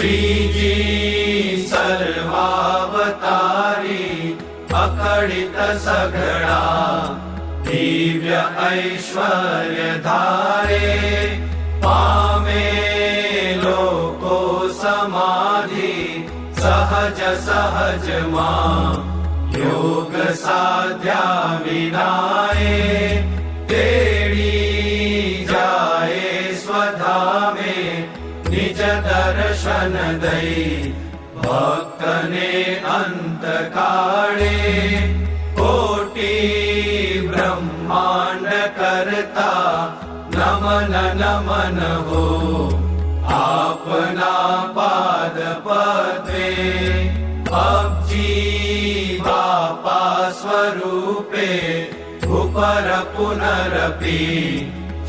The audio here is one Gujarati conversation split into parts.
श्रीजी सर्वावतारी अकड़ित सगड़ा दिव्य ऐश्वर्य धारे पामे लोको समाधि सहज सहज मां योग साध्या विनाए तेड़ी जाए स्वधामे निज दर्शन दई भक्त ने अंत काले कोटि ब्रह्मांड करता नमन नमन हो आपना पाद पद्मे अबजी बापा स्वरूपे ऊपर पुनरपि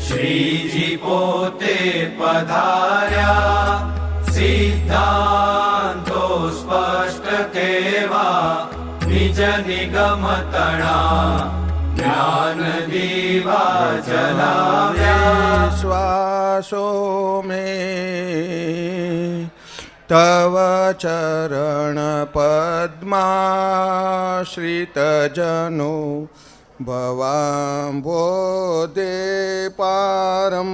श्रीजी पोते पधार्या सिद्धांतो स्पष्ट केवा निज निगम तणा ज्ञान दीवा जलाव्या श्वासो में तव चरण पद्माश्रित जनो भवाम्भोदे पारं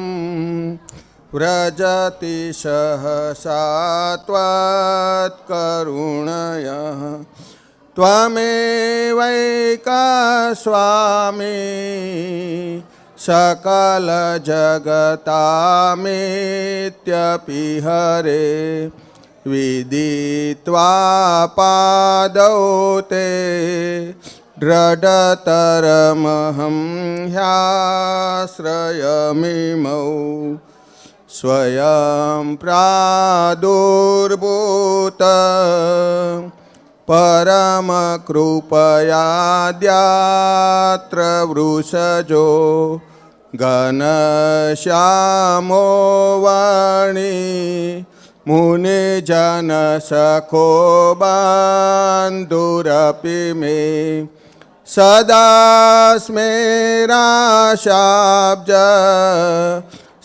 व्रजति सहसा त्वत्करुणया त्वमेवैका स्वामी सकल जगतामेत्यपि हरे विदित्वा पादौ ते दृढतरमहं ह्याश्रयमिमौ स्वयं प्रादुर्भूत परमकृपयाद्यात्र वृषजो घनश्यामो वाणी मुनिजनसखो बन्धुरपि मे सदा स्मेराशाब्ज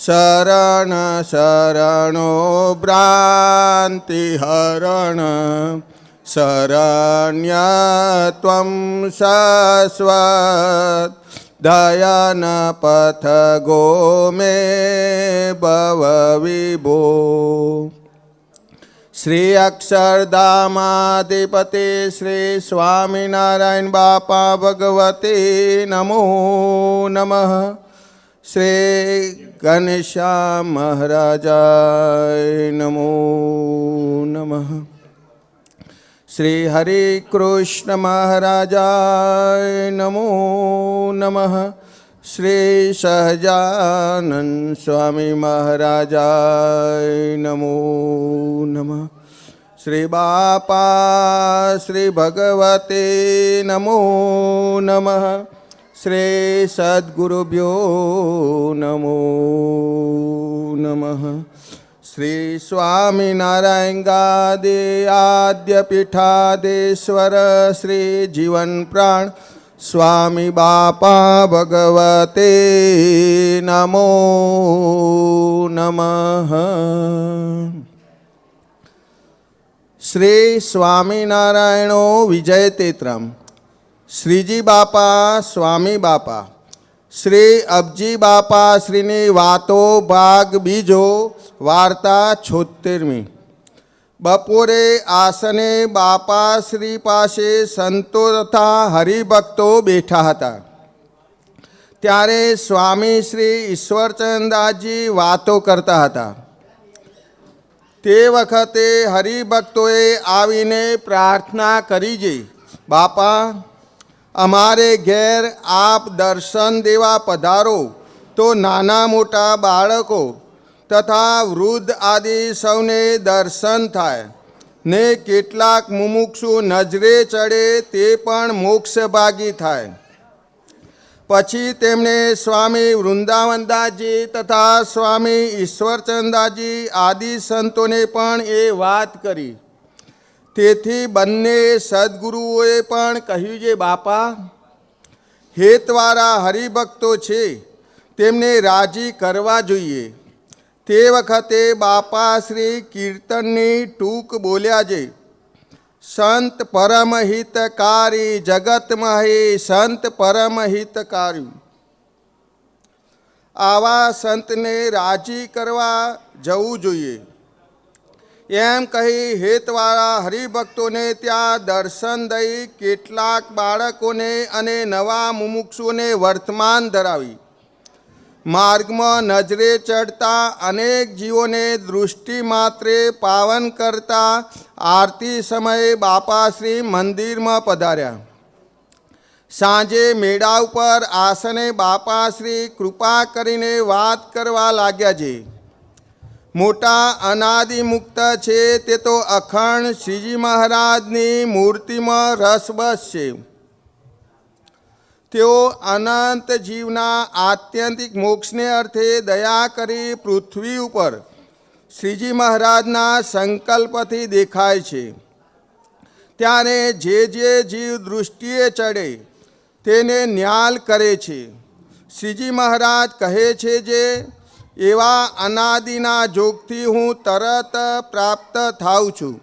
शरण शरणो भ्रान्तिहरण शरण्यत्वं शाश्वत दयन पथगो मे भव विभो। श्री अक्षरधामाधिपति श्री स्वामीनारायण बापा भगवते नमो नमः। श्री घनश्याम महाराजाय नमो नमः। श्री हरि कृष्ण महाराजाय नमो नमः। श्री सहजानंद स्वामी महाराजाय नमो नमः। श्री बापा श्री भगवते नमो नमः। श्री सद्गुरुभ्यो नमो नमः। श्री स्वामीनारायण गादे आद्य पीठाधीश्वर श्री जीवन प्राण स्वामी बापा भगवते नमो नमः। श्री स्वामीनारायणो विजयतेत्रम श्रीजी बापा स्वामी बापा श्री अबजी बापा श्रीनी वातो भाग बीजो वार्ता 76મી। બપોરે આસને બાપા શ્રી પાસે સંતો તથા હરિભક્તો બેઠા હતા ત્યારે સ્વામી શ્રી ઈશ્વરચંદાસજી વાતો કરતા હતા। તે વખતે હરિભક્તોએ આવીને પ્રાર્થના કરી છે, બાપા અમારે ઘેર આપ દર્શન દેવા પધારો તો નાના મોટા બાળકો તથા વૃદ્ધ આદિ સૌને દર્શન થાય ને કેટલાક મુમુક્ષુ નજરે ચડે તે પણ મોક્ષભાગી થાય। પછી તેમણે સ્વામી વૃંદાવનદાસજી તથા સ્વામી ઈશ્વરચંદાસજી આદિ સંતોને પણ એ વાત કરી। તેથી બંને સદગુરુઓએ પણ કહ્યું છે, બાપા હેતવાળા હરિભક્તો છે તેમને રાજી કરવા જોઈએ। તે વખતે બાપા શ્રી કીર્તનની ટૂંક બોલ્યા છે. સંત પરમ હિતકારી જગતમહી સંત પરમ હિતકારી. આવા સંતને રાજી કરવા જવું જોઈએ. એમ કહી હેતવાળા હરિભક્તોને ત્યાં દર્શન દઈ કેટલાક બાળકોને અને નવા મુમુક્ષુઓને વર્તમાન ધરાવી માર્ગમાં નજરે ચડતા અનેક જીવોને દૃષ્ટિ માત્રે પાવન કરતા આરતી સમયે બાપાશ્રી મંદિરમાં પધાર્યા. સાંજે મેળા ઉપર આસને બાપાશ્રી કૃપા કરીને વાત કરવા લાગ્યા છે. મોટા અનાદિમુક્ત છે તે તો અખંડ શ્રીજી મહારાજની મૂર્તિમાં રસબસ છે. તેઓ અનંત જીવના આત્યંતિક મોક્ષને અર્થે દયા કરી પૃથ્વી ઉપર શ્રીજી મહારાજના સંકલ્પથી દેખાય છે. ત્યારે જે જીવ દૃષ્ટિએ ચડે તેને ન્યાલ કરે છે. શ્રીજી મહારાજ કહે છે જે એવા અનાદિના જોગથી હું તરત પ્રાપ્ત થાઉં છું.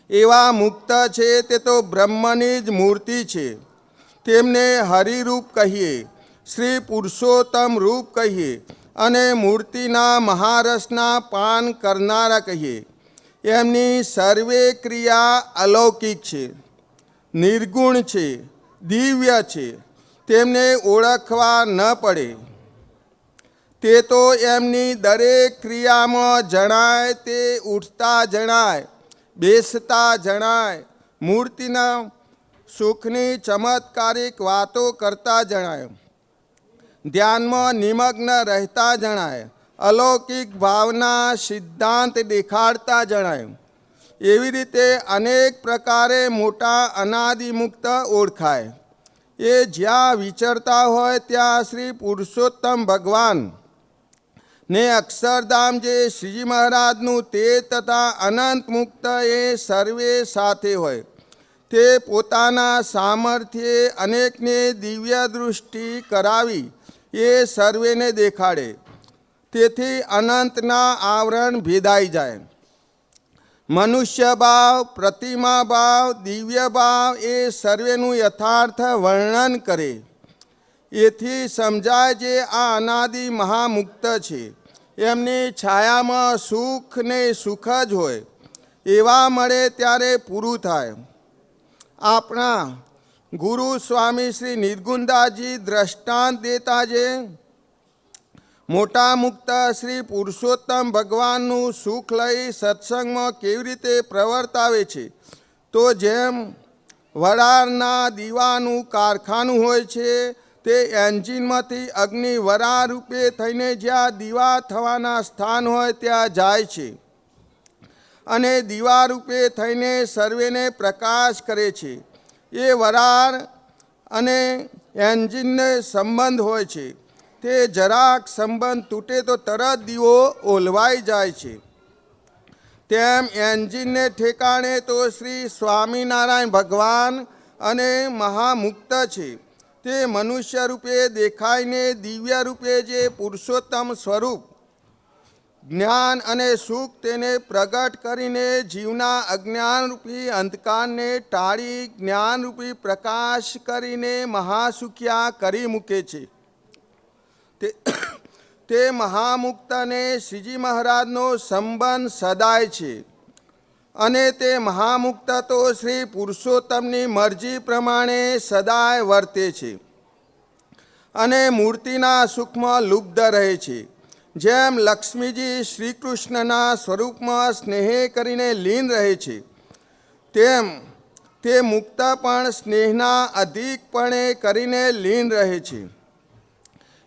એવા મુક્ત છે તે તો બ્રહ્મની જ મૂર્તિ છે. તેમને હરિરૂપ કહીએ, શ્રી પુરુષોત્તમ રૂપ કહીએ અને મૂર્તિના મહારસના પાન કરનારા કહીએ. એમની સર્વે ક્રિયા અલૌકિક છે, નિર્ગુણ છે, દિવ્ય છે. તેમને ઓળખવા ન પડે. તે તો એમની દરેક ક્રિયામાં જણાય તે ઉઠતા જણાય, બેસતા જણાય, મૂર્તિના સુખની ચમત્કારિક વાતો કરતા જણાય, ધ્યાનમાં નિમગ્ન રહેતા જણાય, અલૌકિક ભાવના સિદ્ધાંત દેખાડતા જણાય. એવી રીતે અનેક પ્રકારે મોટા અનાદિમુક્ત ઓળખાય. એ જ્યાં વિચરતા હોય ત્યાં શ્રી પુરુષોત્તમ ભગવાન ને અક્ષરધામ જે શ્રીજી મહારાજનું તે તથા અનંત મુક્ત એ સર્વે સાથે હોય. તે પોતાના સામર્થ્યે અનેકને દિવ્ય દૃષ્ટિ કરાવી એ સર્વેને દેખાડે. તેથી અનંતના આવરણ ભેદાઈ જાય. મનુષ્ય ભાવ, પ્રતિમા ભાવ, દિવ્ય ભાવ એ સર્વેનું યથાર્થ વર્ણન કરે. એથી સમજાય જે આ અનાદિ મહામુક્ત છે. એમની છાયામાં સુખ ને સુખ જ હોય. એવા મળે ત્યારે પૂરું થાય. આપણા ગુરુ સ્વામી શ્રી નિર્ગુણદાસજી દ્રષ્ટાંત દેતા જે મોટા મુક્ત શ્રી પુરુષોત્તમ ભગવાનનું સુખ લઈ સત્સંગમાં કેવી રીતે પ્રવર્તાવે છે. તો જેમ વરાળના દીવાનું કારખાનું હોય છે તે એન્જિનમાંથી અગ્નિ વરાળ રૂપે થઈને જ્યાં દીવા થવાના સ્થાન હોય ત્યાં જાય છે અને દીવા રૂપે થઈને સર્વેને પ્રકાશ કરે છે. એ વરાળ અને એન્જિનને સંબંધ હોય છે. તે જરાક સંબંધ તૂટે તો તરત દીવો ઓલવાઈ જાય છે. તેમ એન્જિનને ઠેકાણે તો શ્રી સ્વામિનારાયણ ભગવાન અને મહામુક્ત છે. તે મનુષ્ય રૂપે દેખાઈને દિવ્ય રૂપે જે પુરુષોત્તમ સ્વરૂપ જ્ઞાન અને સુખ તેને પ્રગટ કરીને જીવના અજ્ઞાનરૂપી અંધકારને ટાળી જ્ઞાનરૂપી પ્રકાશ કરીને મહાસુખ્યા કરી મૂકે છે. તે મહામુક્તને શ્રીજી મહારાજનો સંબંધ સદાય છે અને તે મહામુક્ત તો શ્રી પુરુષોત્તમની મરજી પ્રમાણે સદાય વર્તે છે અને મૂર્તિના સુખમાં લુબ્ધ રહે છે. જેમ લક્ષ્મીજી શ્રી કૃષ્ણના સ્વરૂપમાં સ્નેહ કરીને લીન રહે છે તેમ તે મુક્ત પણ સ્નેહના અધિકપણે કરીને લીન રહે છે.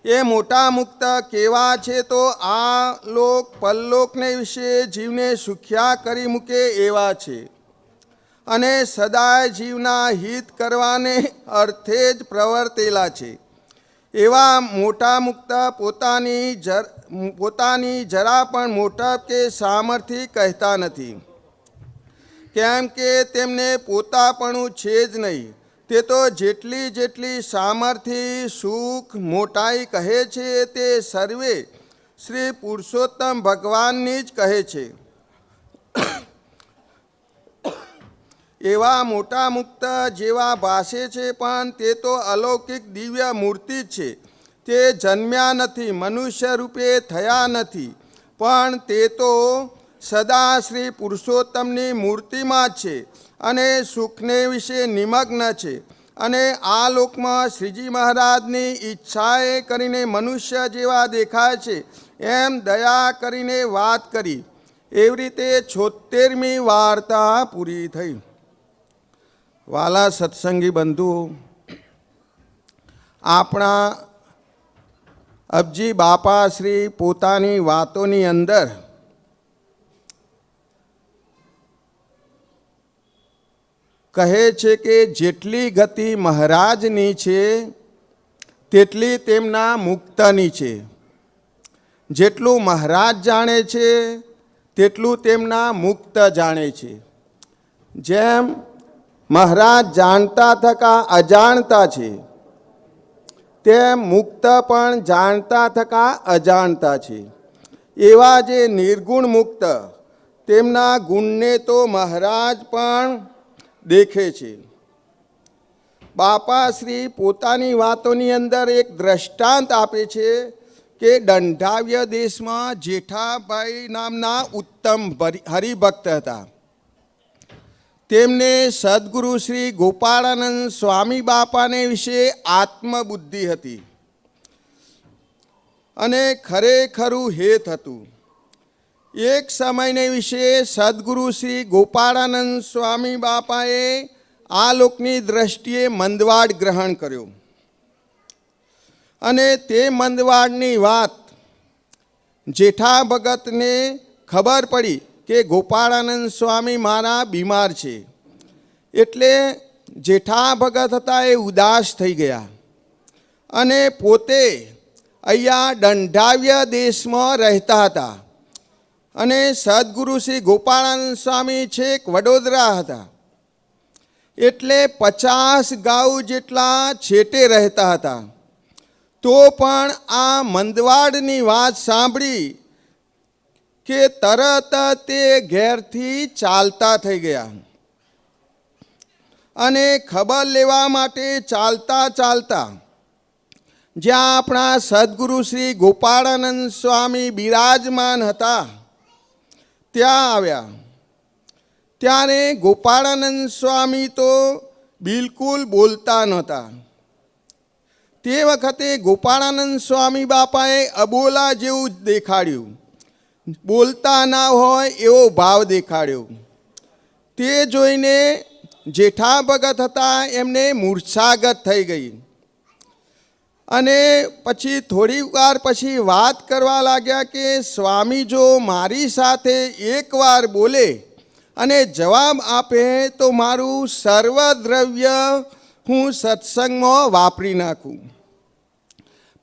એ મોટા મુક્ત કેવા છે તો આ લોક પરલોકને વિશે જીવને સુખ્યા કરી મૂકે એવા છે અને સદાય જીવના હિત કરવાને અર્થે જ પ્રવર્તેલા છે. એવા મોટા મુક્ત પોતાની જરા પણ મોટપ કે સામર્થ્ય કહેતા નથી, કેમ કે તેમને પોતાપણું છે જ નહીં. તે તો જેટલી સામર્થ્ય સુખ મોટાઈ કહે છે તે સર્વે શ્રી પુરુષોત્તમ ભગવાનની જ કહે છે. એવા મોટા મુક્ત જેવા ભાષે છે, પણ તે તો અલૌકિક દિવ્ય મૂર્તિ જ છે. તે જન્મ્યા નથી, મનુષ્ય રૂપે થયા નથી, પણ તે તો સદા શ્રી પુરુષોત્તમની મૂર્તિમાં જ છે અને સુખને વિશે નિમગ્ન છે. અને આ લોકમાં શ્રીજી મહારાજની ઈચ્છાએ કરીને મનુષ્ય જેવા દેખાય છે એમ દયા કરીને વાત કરી. એવી રીતે 76મી વાર્તા પૂરી થઈ. વાલા સત્સંગી બંધુઓ, આપણા અબજી બાપા શ્રી પોતાની વાતોની અંદર કહે છે કે જેટલી ગતિ મહારાજની છે તેટલી તેમના મુક્તની છે. જેટલું મહારાજ જાણે છે તેટલું તેમના મુક્ત જાણે છે. જેમ મહારાજ જાણતા થકા અજાણતા છે, તેમ મુક્ત પણ જાણતા થકા અજાણતા છે. એવા જે નિર્ગુણ મુક્ત, તેમના ગુણને તો મહારાજ પણ દેખે છે. બાપાશ્રી પોતાની વાતોની અંદર એક દ્રષ્ટાંત આપે છે કે દંઢાવ્ય દેશમાં જેઠાભાઈ નામના ઉત્તમ હરિભક્ત હતા. તેમને સદગુરુ શ્રી ગોપાળાનંદ સ્વામી બાપાને વિશે આત્મબુદ્ધિ હતી અને ખરેખરું હેત હતું. એક સમયને વિશે સદગુરુ શ્રી ગોપાળાનંદ સ્વામી બાપાએ આ લોકની દ્રષ્ટિએ મંદવાડ ગ્રહણ કર્યો અને તે મંદવાડની વાત જેઠા ભગતને ખબર પડી કે ગોપાળાનંદ સ્વામી મારા બીમાર છે. એટલે જેઠા ભગત હતા એ ઉદાસ થઈ ગયા અને પોતે અહીંયા દંઢાવ્ય દેશમાં રહેતા હતા અને સદગુરુ શ્રી ગોપાળાનંદ સ્વામી છેક વડોદરા હતા. એટલે 50 ગાઉ જેટલા છેટે રહેતા હતા. તો પણ આ મંદવાડની વાત સાંભળી કે તરત તે ઘેરથી ચાલતા થઈ ગયા અને ખબર લેવા માટે ચાલતા ચાલતા જ્યાં આપણા સદગુરુ શ્રી ગોપાળાનંદ સ્વામી બિરાજમાન હતા ત્યાં આવ્યા. ત્યારે ગોપાળાનંદ સ્વામી તો બિલકુલ બોલતા નહોતા. તે વખતે ગોપાળાનંદ સ્વામી બાપાએ અબોલા જેવું જ દેખાડ્યું, બોલતા ના હોય એવો ભાવ દેખાડ્યો. તે જોઈને જેઠા ભગત હતા એમને મૂર્છાગત થઈ ગઈ અને પછી થોડી વાર પછી વાત કરવા લાગ્યા કે સ્વામી જો મારી સાથે એકવાર બોલે અને જવાબ આપે તો મારું સર્વ દ્રવ્ય હું સત્સંગમાં વાપરી નાખું.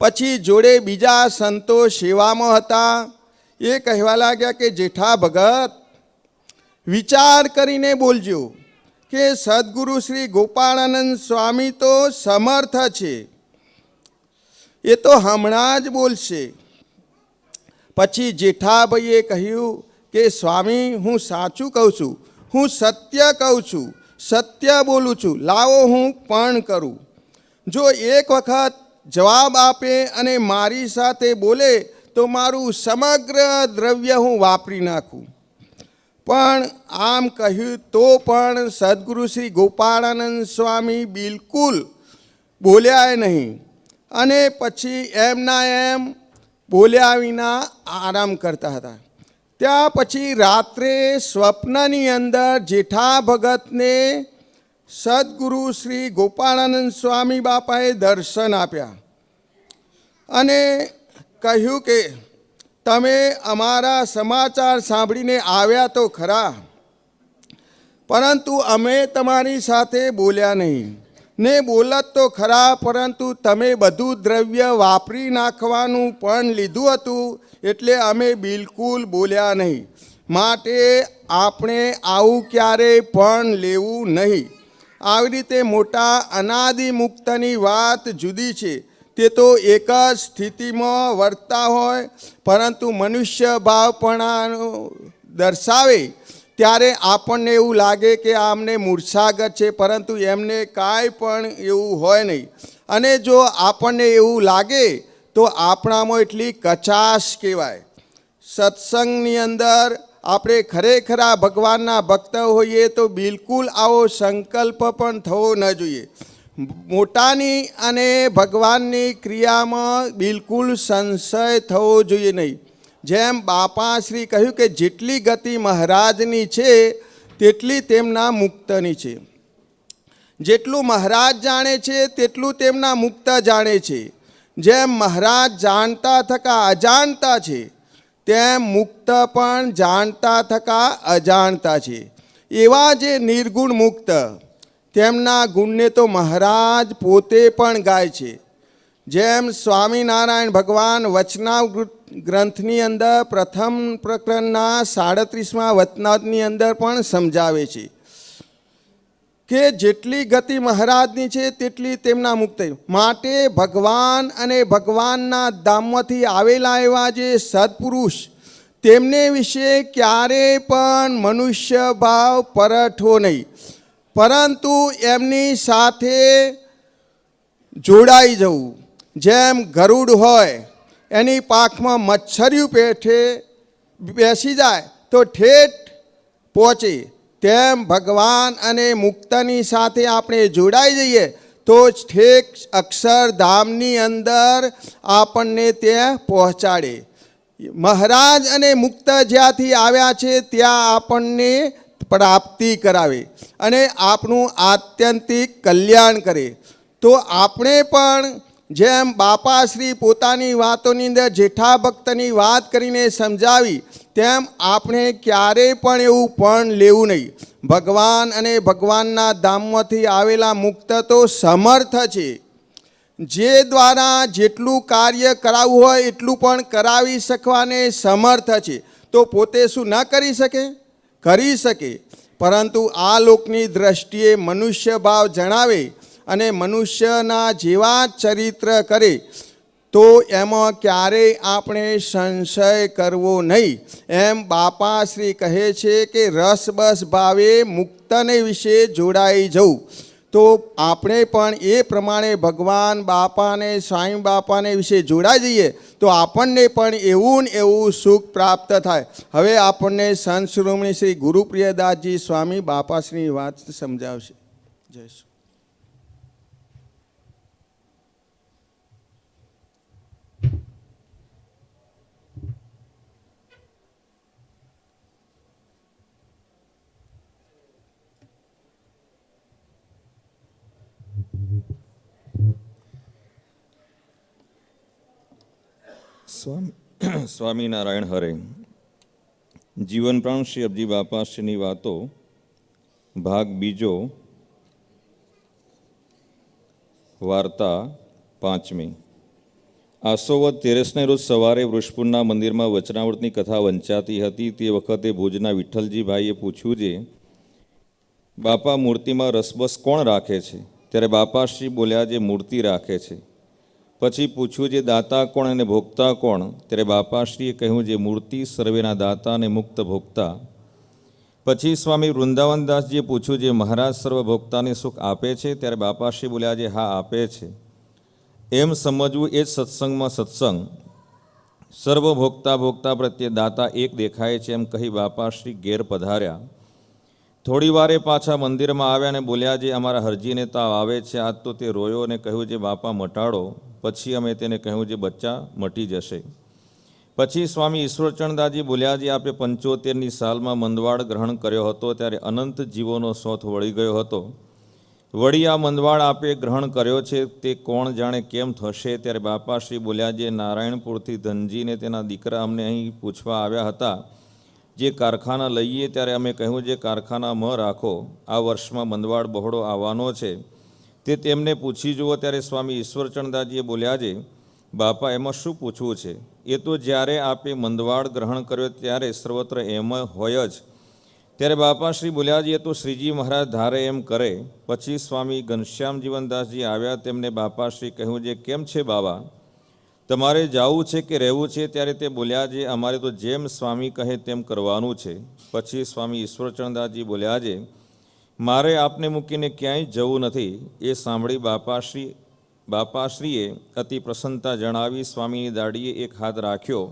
પછી જોડે બીજા સંતો સેવામાં હતા એ કહેવા લાગ્યા કે જેઠા ભગત વિચાર કરીને બોલજો કે સદગુરુ શ્રી ગોપાળાનંદ સ્વામી તો સમર્થ છે, એ તો હમણાં જ બોલશે. પછી જેઠાભાઈએ કહ્યું કે સ્વામી હું સાચું કહું છું, હું સત્ય કહું છું, સત્ય બોલું છું, લાવો હું પણ કરું. જો એક વખત જવાબ આપે અને મારી સાથે બોલે તો મારું સમગ્ર દ્રવ્ય હું વાપરી નાખું. પણ આમ કહ્યું તો પણ સદગુરુ શ્રી ગોપાળાનંદ સ્વામી બિલકુલ બોલ્યા નહીં અને પછી એમના એમ બોલ્યા વિના આરામ કરતા હતા. ત્યાં પછી રાત્રે સ્વપ્નની અંદર જેઠા ભગતને સદગુરુ શ્રી ગોપાળાનંદ સ્વામી બાપાએ દર્શન આપ્યા અને કહ્યું કે તમે અમારા સમાચાર સાંભળીને આવ્યા તો ખરા, પરંતુ અમે તમારી સાથે બોલ્યા નહીં, ને બોલત તો ખરા પરંતુ તમે બધું દ્રવ્ય વાપરી નાખવાનું પણ લીધું હતું એટલે અમે બિલકુલ બોલ્યા નહીં. માટે આપણે આવું ક્યારેય પણ લેવું નહીં. આવી રીતે મોટા અનાદિ મુક્તની વાત જુદી છે, તે તો એક જ સ્થિતિમાં વર્તતા હોય, પરંતુ મનુષ્ય ભાવપણાનું દર્શાવે ત્યારે આપણને એવું લાગે કે આમને મૂર્છાગત છે, પરંતુ એમને કાંઈ પણ એવું હોય નહીં. અને જો આપણને એવું લાગે તો આપણામાં એટલી કચાશ કહેવાય. સત્સંગની અંદર આપણે ખરેખર ભગવાનના ભક્ત હોઈએ તો બિલકુલ આવો સંકલ્પ પણ થવો ન જોઈએ. મોટાની અને ભગવાનની ક્રિયામાં બિલકુલ સંશય થવો જોઈએ નહીં. જેમ બાપાશ્રી કહ્યું કે જેટલી ગતિ મહારાજની છે તેટલી તેમના મુક્તની છે. જેટલું મહારાજ જાણે છે તેટલું તેમના મુક્ત જાણે છે. જેમ મહારાજ જાણતા થકા અજાણતા છે, તેમ મુક્ત પણ જાણતા થકા અજાણતા છે. એવા જે નિર્ગુણ મુક્ત, તેમના ગુણને તો મહારાજ પોતે પણ ગાય છે. જેમ સ્વામિનારાયણ ભગવાન વચનામૃત ગ્રંથની અંદર પ્રથમ પ્રકરણના 37મા વચનાની અંદર પણ સમજાવે છે કે જેટલી ગતિ મહારાજની છે તેટલી તેમના મુક્ત. માટે ભગવાન અને ભગવાનના ધામમાંથી આવેલા એવા જે સત્પુરુષ, તેમને વિશે ક્યારેય પણ મનુષ્ય ભાવ પરઠવો નહીં, પરંતુ એમની સાથે જોડાઈ જવું. જેમ ગરુડ હોય, એની પાંખમાં મચ્છરિયું પેઠે બેસી જાય તો ઠેઠ પહોંચે, તેમ ભગવાન અને મુક્તની સાથે આપણે જોડાઈ જઈએ તો જ ઠેક અક્ષરધામની અંદર આપણને ત્યાં પહોંચાડે. મહારાજ અને મુક્ત જ્યાંથી આવ્યા છે ત્યાં આપણને પ્રાપ્તિ કરાવે અને આપણું આત્યંતિક કલ્યાણ કરે. તો આપણે પણ જેમ બાપાશ્રી પોતાની વાતોની અંદર જેઠા ભક્તની વાત કરીને સમજાવી, તેમ આપણે ક્યારેય પણ એવું પણ લેવું નહીં. ભગવાન અને ભગવાનના ધામમાંથી આવેલા મુક્ત તો સમર્થ છે, જે દ્વારા જેટલું કાર્ય કરાવવું હોય એટલું પણ કરાવી શકવાને સમર્થ છે. તો પોતે શું ન કરી શકે? કરી શકે. પરંતુ આ લોકની દ્રષ્ટિએ મનુષ્ય ભાવ જણાવે અને મનુષ્યના જેવા ચરિત્ર કરે તો એમાં ક્યારેય આપણે સંશય કરવો નહીં. એમ બાપાશ્રી કહે છે કે રસબસ ભાવે મુક્તને વિશે જોડાઈ જવું. તો આપણે પણ એ પ્રમાણે ભગવાન બાપાને, સ્વામી બાપાને વિશે જોડાઈ જઈએ તો આપણને પણ એવું ને એવું સુખ પ્રાપ્ત થાય. હવે આપણને સંત શિરોમણી શ્રી ગુરુપ્રિયદાસજી સ્વામી બાપાશ્રીની વાત સમજાવશે. જય શ્રી. સ્વામિનારાયણ હરે. જીવન પ્રાણ શ્રી અબજી બાપાશ્રીની વાતો, ભાગ બીજો, વાર્તા 5મી. આસોવદ 13ને રોજ સવારે વૃષપુરના મંદિરમાં વચનામૃતની કથા વંચાતી હતી. તે વખતે ભુજના વિઠ્ઠલજીભાઈએ પૂછ્યું છે, બાપા મૂર્તિમાં રસબસ કોણ રાખે છે? ત્યારે બાપાશ્રી બોલ્યા, જે મૂર્તિ રાખે છે. પછી પૂછ્યું, જે દાતા કોણ અને ભોગતા કોણ? ત્યારે બાપાશ્રીએ કહ્યું, જે મૂર્તિ સર્વેના દાતા અને મુક્ત ભોગતા. પછી સ્વામી વૃંદાવનદાસજીએ પૂછ્યું, જે મહારાજ સર્વ ભોગતાને સુખ આપે છે? ત્યારે બાપાશ્રી બોલ્યા, જે હા આપે છે. એમ સમજવું એ જ સત્સંગમાં સત્સંગ. સર્વ ભોગતા ભોગતા પ્રત્યે દાતા એક દેખાય છે એમ કહી બાપાશ્રી ઘેર પધાર્યા. થોડી વારે પાછા મંદિરમાં આવ્યા અને બોલ્યા, જે અમારા હરજીને તાવ આવે છે. આજ તો તે રોયો અને કહ્યું, જે બાપા મટાડો. પછી અમે તેને કહ્યું, જે બચ્ચા મટી જશે. પછી સ્વામી ઈશ્વરચંદાજી બોલ્યા, જે આપણે 75ની સાલમાં મંદવાડ ગ્રહણ કર્યો હતો ત્યારે અનંત જીવોનો શોથ વળી ગયો હતો. વળી આ મંદવાડ આપે ગ્રહણ કર્યો છે તે કોણ જાણે કેમ થશે? ત્યારે બાપાશ્રી બોલ્યા, જે નારાયણપુરથી ધનજીને તેના દીકરા અમને અહીં પૂછવા આવ્યા હતા. જે કારખાના લઈએ ત્યારે અમે કહ્યું, જે કારખાના ન રાખો, આ વર્ષમાં મંદવાડ બહોળો આવવાનો છે, તે તેમને પૂછી જુઓ. ત્યારે સ્વામી ઈશ્વરચંદાજીએ બોલ્યા, છે બાપા એમાં શું પૂછવું છે? એ તો જ્યારે આપે મંદવાડ ગ્રહણ કર્યો ત્યારે સર્વત્ર એમ હોય જ. ત્યારે બાપાશ્રી બોલ્યા, એ તો શ્રીજી મહારાજ ધારે એમ કરે. પછી સ્વામી ઘનશ્યામ જીવનદાસજી આવ્યા. તેમને બાપાશ્રી કહ્યું, જે કેમ છે બાબા, તમારે જવું છે કે રહેવું છે? ત્યારે તે બોલ્યા, જે અમારે તો જેમ સ્વામી કહે તેમ કરવાનું છે. પછી સ્વામી ઈશ્વરચંદ્રદાસજી બોલ્યા, જે મારે આપને મૂકીને ક્યાંય જવું નથી. એ સાંભળી બાપાશ્રીએ અતિ પ્રસન્નતા જણાવી સ્વામીની દાઢીએ એક હાથ રાખ્યો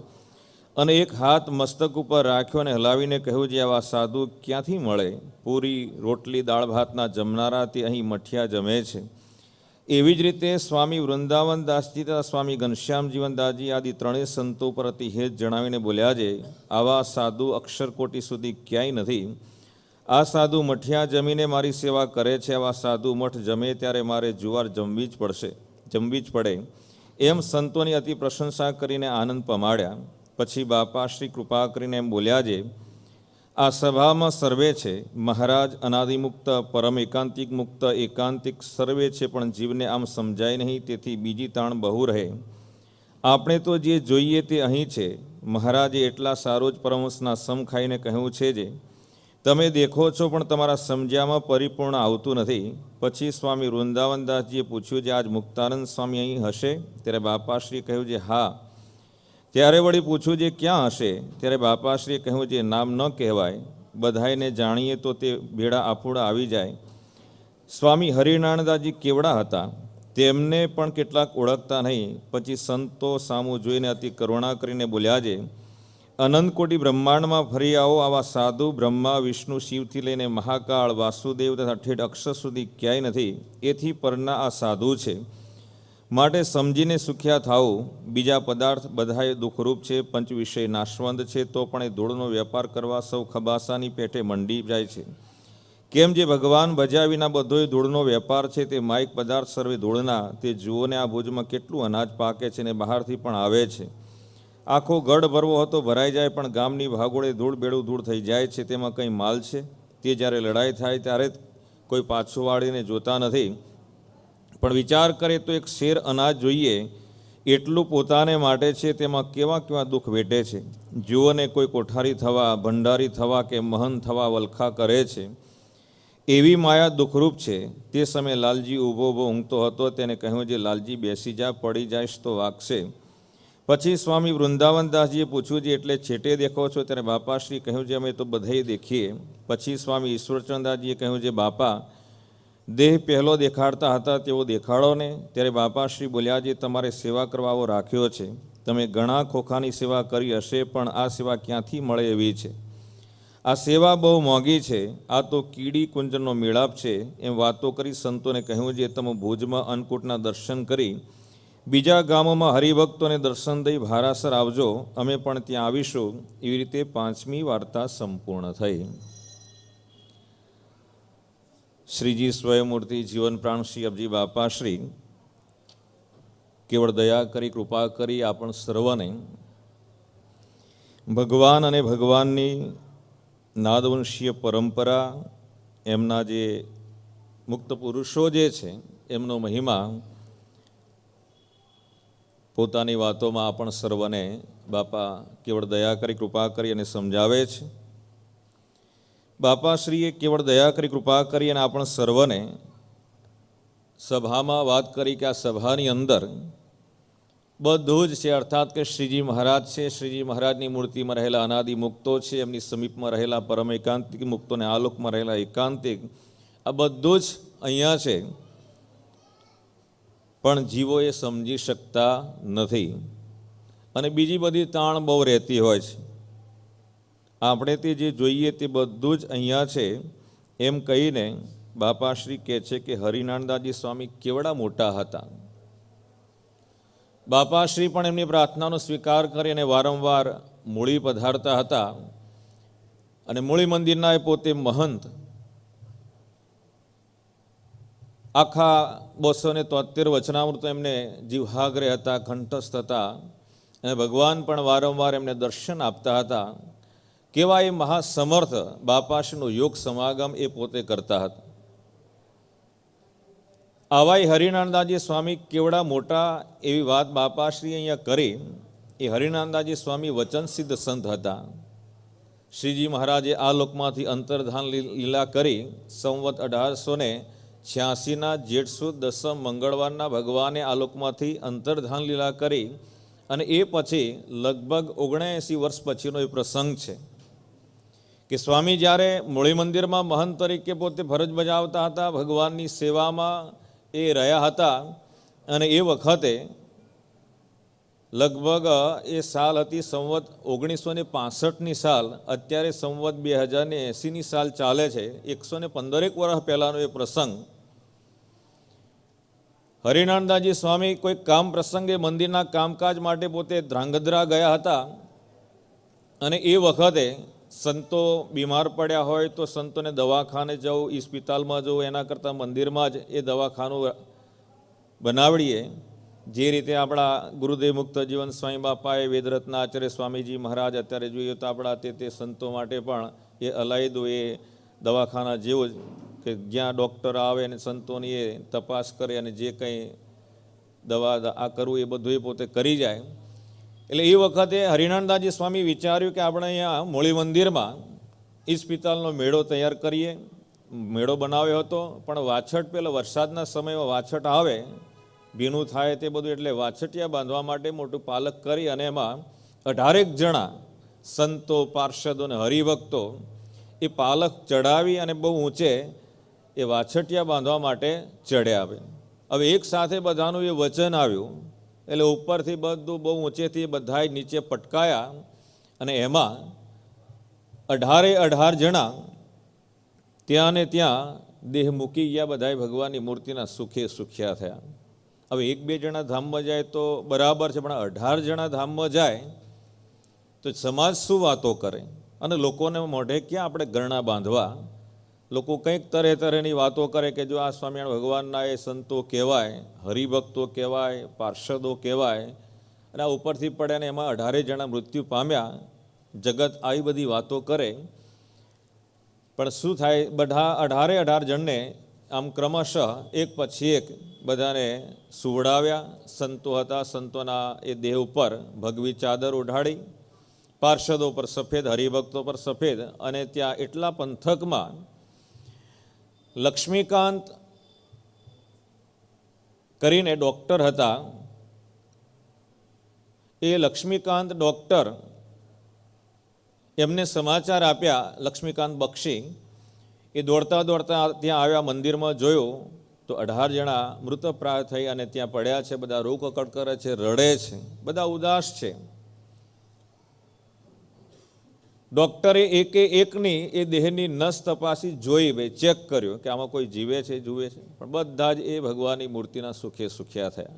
અને એક હાથ મસ્તક ઉપર રાખ્યો અને હલાવીને કહ્યું, જે આવા સાધુ ક્યાંથી મળે? પૂરી રોટલી દાળ ભાતના જમનારા તે અહીં મઠિયા જમે છે. એવી જ રીતે સ્વામી વૃંદાવનદાસજી તથા સ્વામી ઘનશ્યામ જીવનદાસજી આદિ ત્રણેય સંતો પર અતિ હેત જણાવીને બોલ્યા, છે આવા સાધુ અક્ષરકોટી સુધી ક્યાંય નથી. આ સાધુ મઠિયા જમીને મારી સેવા કરે છે. આવા સાધુ મઠ જમે ત્યારે મારે જુવાર જમવી જ પડે. એમ સંતોની અતિ પ્રશંસા કરીને આનંદ પમાડ્યા. પછી બાપાશ્રી કૃપા કરીને એમ બોલ્યા, છે આ સભામાં સર્વે છે. મહારાજ અનાદિમુક્ત, પરમ એકાંતિક મુક્ત, એકાંતિક સર્વે છે, પણ જીવને આમ સમજાય નહીં, તેથી બીજી તાણ બહુ રહે. આપણે તો જે જોઈએ તે અહીં છે. મહારાજે એટલા સારો જ પરમહંસના સમ ખાઈને કહ્યું છે, જે તમે દેખો છો પણ તમારા સમજ્યામાં પરિપૂર્ણ આવતું નથી. પછી સ્વામી વૃંદાવનદાસજીએ પૂછ્યું, જે આજ મુક્તાનંદ સ્વામી અહીં હશે? ત્યારે બાપાશ્રીએ કહ્યું, જે હા. ત્યારે વળી પૂછ્યું, જે ક્યાં હશે? ત્યારે બાપાશ્રીએ કહ્યું, જે નામ ન કહેવાય, બધાયને જાણીએ તો તે ભેળા આફુડા આવી જાય. સ્વામી હરિનારાયણદાસજી કેવડા હતા તેમને પણ કેટલાક ઓળખતા નહીં. પછી સંતો સામું જોઈને અતિ કરુણા કરીને બોલ્યા, છે અનંત કોટી બ્રહ્માંડમાં ફરી આવો. આવા સાધુ બ્રહ્મા વિષ્ણુ શિવથી લઈને મહાકાળ વાસુદેવ તથા ઠેઠ અક્ષર સુધી ક્યાંય નથી. એથી પરના આ સાધુ છે. માટે સમજીને સુખ્યા થાઓ. બીજા પદાર્થ બધાએ દુઃખરૂપ છે, પંચ વિષય નાશવંત છે, તો પણ એ ધૂળનો વેપાર કરવા સૌ ખબાસાની પેઠે મંડી જાય છે. કેમ જે ભગવાન ભજ્યા વિના બધોય ધૂળનો વેપાર છે, તે માયિક પદાર્થ સર્વે ધૂળના. તે જુઓને આ ભુજમાં કેટલું અનાજ પાકે છે ને બહારથી પણ આવે છે. આખો ગઢ ભરવો હતો ભરાઈ જાય, પણ ગામની ભાગોળે ધૂળ બેડું ધૂળ થઈ જાય છે. તેમાં કંઈ માલ છે? તે જ્યારે લડાઈ થાય ત્યારે કોઈ પાછું વાળીને જોતા નથી. પણ વિચાર કરે તો એક શેર અનાજ જોઈએ એટલું પોતાને માટે છે, તેમાં કેવા કેવા દુઃખ વેઠે છે. જુઓને કોઈ કોઠારી થવા, ભંડારી થવા કે મહંત થવા વલખા કરે છે. એવી માયા દુઃખરૂપ છે. તે સમયે લાલજી ઊભો ઊંઘતો હતો. તેને કહ્યું, જે લાલજી બેસી જા, પડી જાયશ તો વાગશે. પછી સ્વામી વૃંદાવનદાસજીએ પૂછ્યું, જે એટલે છેટે દેખો છો? ત્યારે બાપાશ્રી કહ્યું, જે અમે તો બધે દેખીએ. પછી સ્વામી ઈશ્વરચંદ્રદાસજીએ કહ્યું, જે બાપા દેહ પહેલો દેખાડતા હતા તેવો દેખાડો ને. ત્યારે બાપાશ્રી બોલ્યા, જે તમારે સેવા કરવા આવો રાખ્યો છે. તમે ઘણા ખોખાની સેવા કરી હશે, પણ આ સેવા ક્યાંથી મળે એવી છે. આ સેવા બહુ મોંઘી છે. આ તો કીડી કુંજરનો મેળાપ છે. એમ વાતો કરી સંતોને કહ્યું, જે તમે ભુજમાં અન્નકૂટના દર્શન કરી બીજા ગામોમાં હરિભક્તોને દર્શન દઈ ભારાસર આવજો, અમે પણ ત્યાં આવીશું. એવી રીતે 5મી વાર્તા સંપૂર્ણ થઈ. શ્રીજી સ્વયંમૂર્તિ જીવન પ્રાણ શ્રી અબજી બાપાશ્રી કેવળ દયા કરી, કૃપા કરી આપણ સર્વને ભગવાન અને ભગવાનની નાદવંશીય પરંપરા, એમના જે મુક્ત પુરુષો જે છે એમનો મહિમા પોતાની વાતોમાં આપણ સર્વને બાપા કેવળ દયા કરી, કૃપા કરી અને સમજાવે છે. બાપાશ્રીએ કેવળ દયા કરી, કૃપા કરી અને આપણ સર્વને સભામાં વાત કરી કે આ સભાની અંદર બધું જ છે. અર્થાત કે શ્રીજી મહારાજ છે, શ્રીજી મહારાજની મૂર્તિમાં રહેલા અનાદિ મુક્તો છે, એમની સમીપમાં રહેલા પરમ એકાંતિક મુક્તોને આલોકમાં રહેલા એકાંતિક, આ બધું જ અહીંયા છે. પણ જીવો એ સમજી શકતા નથી અને બીજી બધી તાણ બહુ રહેતી હોય છે. આપણે તે જે જોઈએ તે બધું જ અહીંયા છે એમ કહીને બાપાશ્રી કહે છે કે હરિનારાયણદાસજી સ્વામી કેવડા મોટા હતા. બાપાશ્રી પણ એમની પ્રાર્થનાનો સ્વીકાર કરી અને વારંવાર મૂળી પધારતા હતા. અને મૂળી મંદિરના એ પોતે મહંત, આખા 273 વચનામૃત એમને જીવહાગ્રે હતા, કંઠસ્થ હતા. અને ભગવાન પણ વારંવાર એમને દર્શન આપતા હતા. કેવા એ મહાસમર્થ બાપાશ્રીનો યોગ સમાગમ એ પોતે કરતા હતા. આવાય હરિનારાયણદાસજી સ્વામી કેવડા મોટા એવી વાત બાપાશ્રી અહીંયા કરી. એ હરિનારાયણદાસજી સ્વામી વચન સિદ્ધ સંત હતા. શ્રીજી મહારાજે આ લોકમાંથી અંતર્ધાન લીલા કરી સંવત 1886ના જેઠ સુદ દસમ મંગળવારના ભગવાને આ લોકમાંથી અંતર્ધાન લીલા કરી અને એ પછી લગભગ 79 વર્ષ પછીનો એ પ્રસંગ છે કે સ્વામી જ્યારે મૂળી મંદિરમાં મહંત તરીકે પોતે ફરજ બજાવતા હતા, ભગવાનની સેવામાં એ રહ્યા હતા અને એ વખતે લગભગ એ સાલ હતી સંવત 1965ની સાલ, અત્યારે સંવત 2080ની સાલ ચાલે છે, 115 વર્ષ પહેલાંનો એ પ્રસંગ. હરિનારાયણદાસજી સ્વામી કોઈ કામ પ્રસંગે મંદિરના કામકાજ માટે પોતે ધ્રાંગધ્રા ગયા હતા અને એ વખતે સંતો બીમાર પડ્યા હોય તો સંતોને દવાખાને જવું, ઇસ્પિતાલમાં જવું, એના કરતાં મંદિરમાં જ એ દવાખાનું બનાવડીએ. જે રીતે આપણા ગુરુદેવ મુક્ત જીવન સ્વામી બાપાએ, વેદરત્ન આચાર્ય સ્વામીજી મહારાજ અત્યારે જોઈએ તો આપણા તે સંતો માટે પણ એ અલાયદો એ દવાખાના જેવો જ કે જ્યાં ડૉક્ટર આવે અને સંતોની એ તપાસ કરે અને જે કંઈ દવા આ કરવું એ બધું એ પોતે કરી જાય. એટલે એ વખતે હરિનારાયણદાસજી સ્વામી વિચાર્યું કે આપણે અહીંયા મૂળી મંદિરમાં ઇસ્પિતાલનો મેળો તૈયાર કરીએ. મેળો બનાવ્યો હતો પણ વાછટ પેલા વરસાદના સમયમાં વાછટ આવે, ભીનું થાય તે બધું, એટલે વાછટિયા બાંધવા માટે મોટું પાલક કરી અને એમાં 18 જણા સંતો, પાર્ષદો અને હરિભક્તો એ પાલક ચડાવી અને બહુ ઊંચે એ વાછટિયા બાંધવા માટે ચડ્યા. હવે એક સાથે બધાનું એ વચન આવ્યું એટલે ઉપરથી બધું બહુ ઊંચેથી બધા નીચે પટકાયા અને એમાં 18 જણા ત્યાં ને ત્યાં દેહ મૂકી ગયા, બધા ભગવાનની મૂર્તિના સુખે સુખ્યા થયા. હવે 1-2 જણા ધામમાં જાય તો બરાબર છે, પણ 18 જણા ધામમાં જાય તો સમાજ શું વાતો કરે અને લોકોને મોઢે ક્યાં આપણે ગરણા બાંધવા. લોકો કંઈક તરે તરેની વાતો કરે કે જો આ સ્વામિનારાયણ ભગવાનના એ સંતો કહેવાય, હરિભક્તો કહેવાય, પાર્ષદો કહેવાય, અને આ ઉપરથી પડ્યા ને એમાં 18 જણા મૃત્યુ પામ્યા. જગત આવી બધી વાતો કરે પણ શું થાય, બધા 18 જણને આમ ક્રમશઃ એક પછી એક બધાને સુવડાવ્યા. સંતો હતા, સંતોના એ દેહ ઉપર ભગવી ચાદર ઓઢાડી, પાર્ષદો પર સફેદ, હરિભક્તો પર સફેદ. અને ત્યાં એટલા પંથકમાં લક્ષ્મીકાંત કરીને ડૉક્ટર હતા, એ લક્ષ્મીકાંત ડૉક્ટર એમને સમાચાર આપ્યા. લક્ષ્મીકાંત બક્ષી એ દોડતા દોડતા ત્યાં આવ્યા, મંદિરમાં જોયું તો 18 જણા મૃતપ્રાય થઈ અને ત્યાં પડ્યા છે. બધા રોગ કકડ કરે છે, રડે છે, બધા ઉદાસ છે. ડૉક્ટરે એકે એકની એ દેહની નસ તપાસી, જોઈ, ભાઈ ચેક કર્યો કે આમાં કોઈ જીવે છે, જુએ છે, પણ બધા જ એ ભગવાનની મૂર્તિના સુખે સુખ્યા થયા.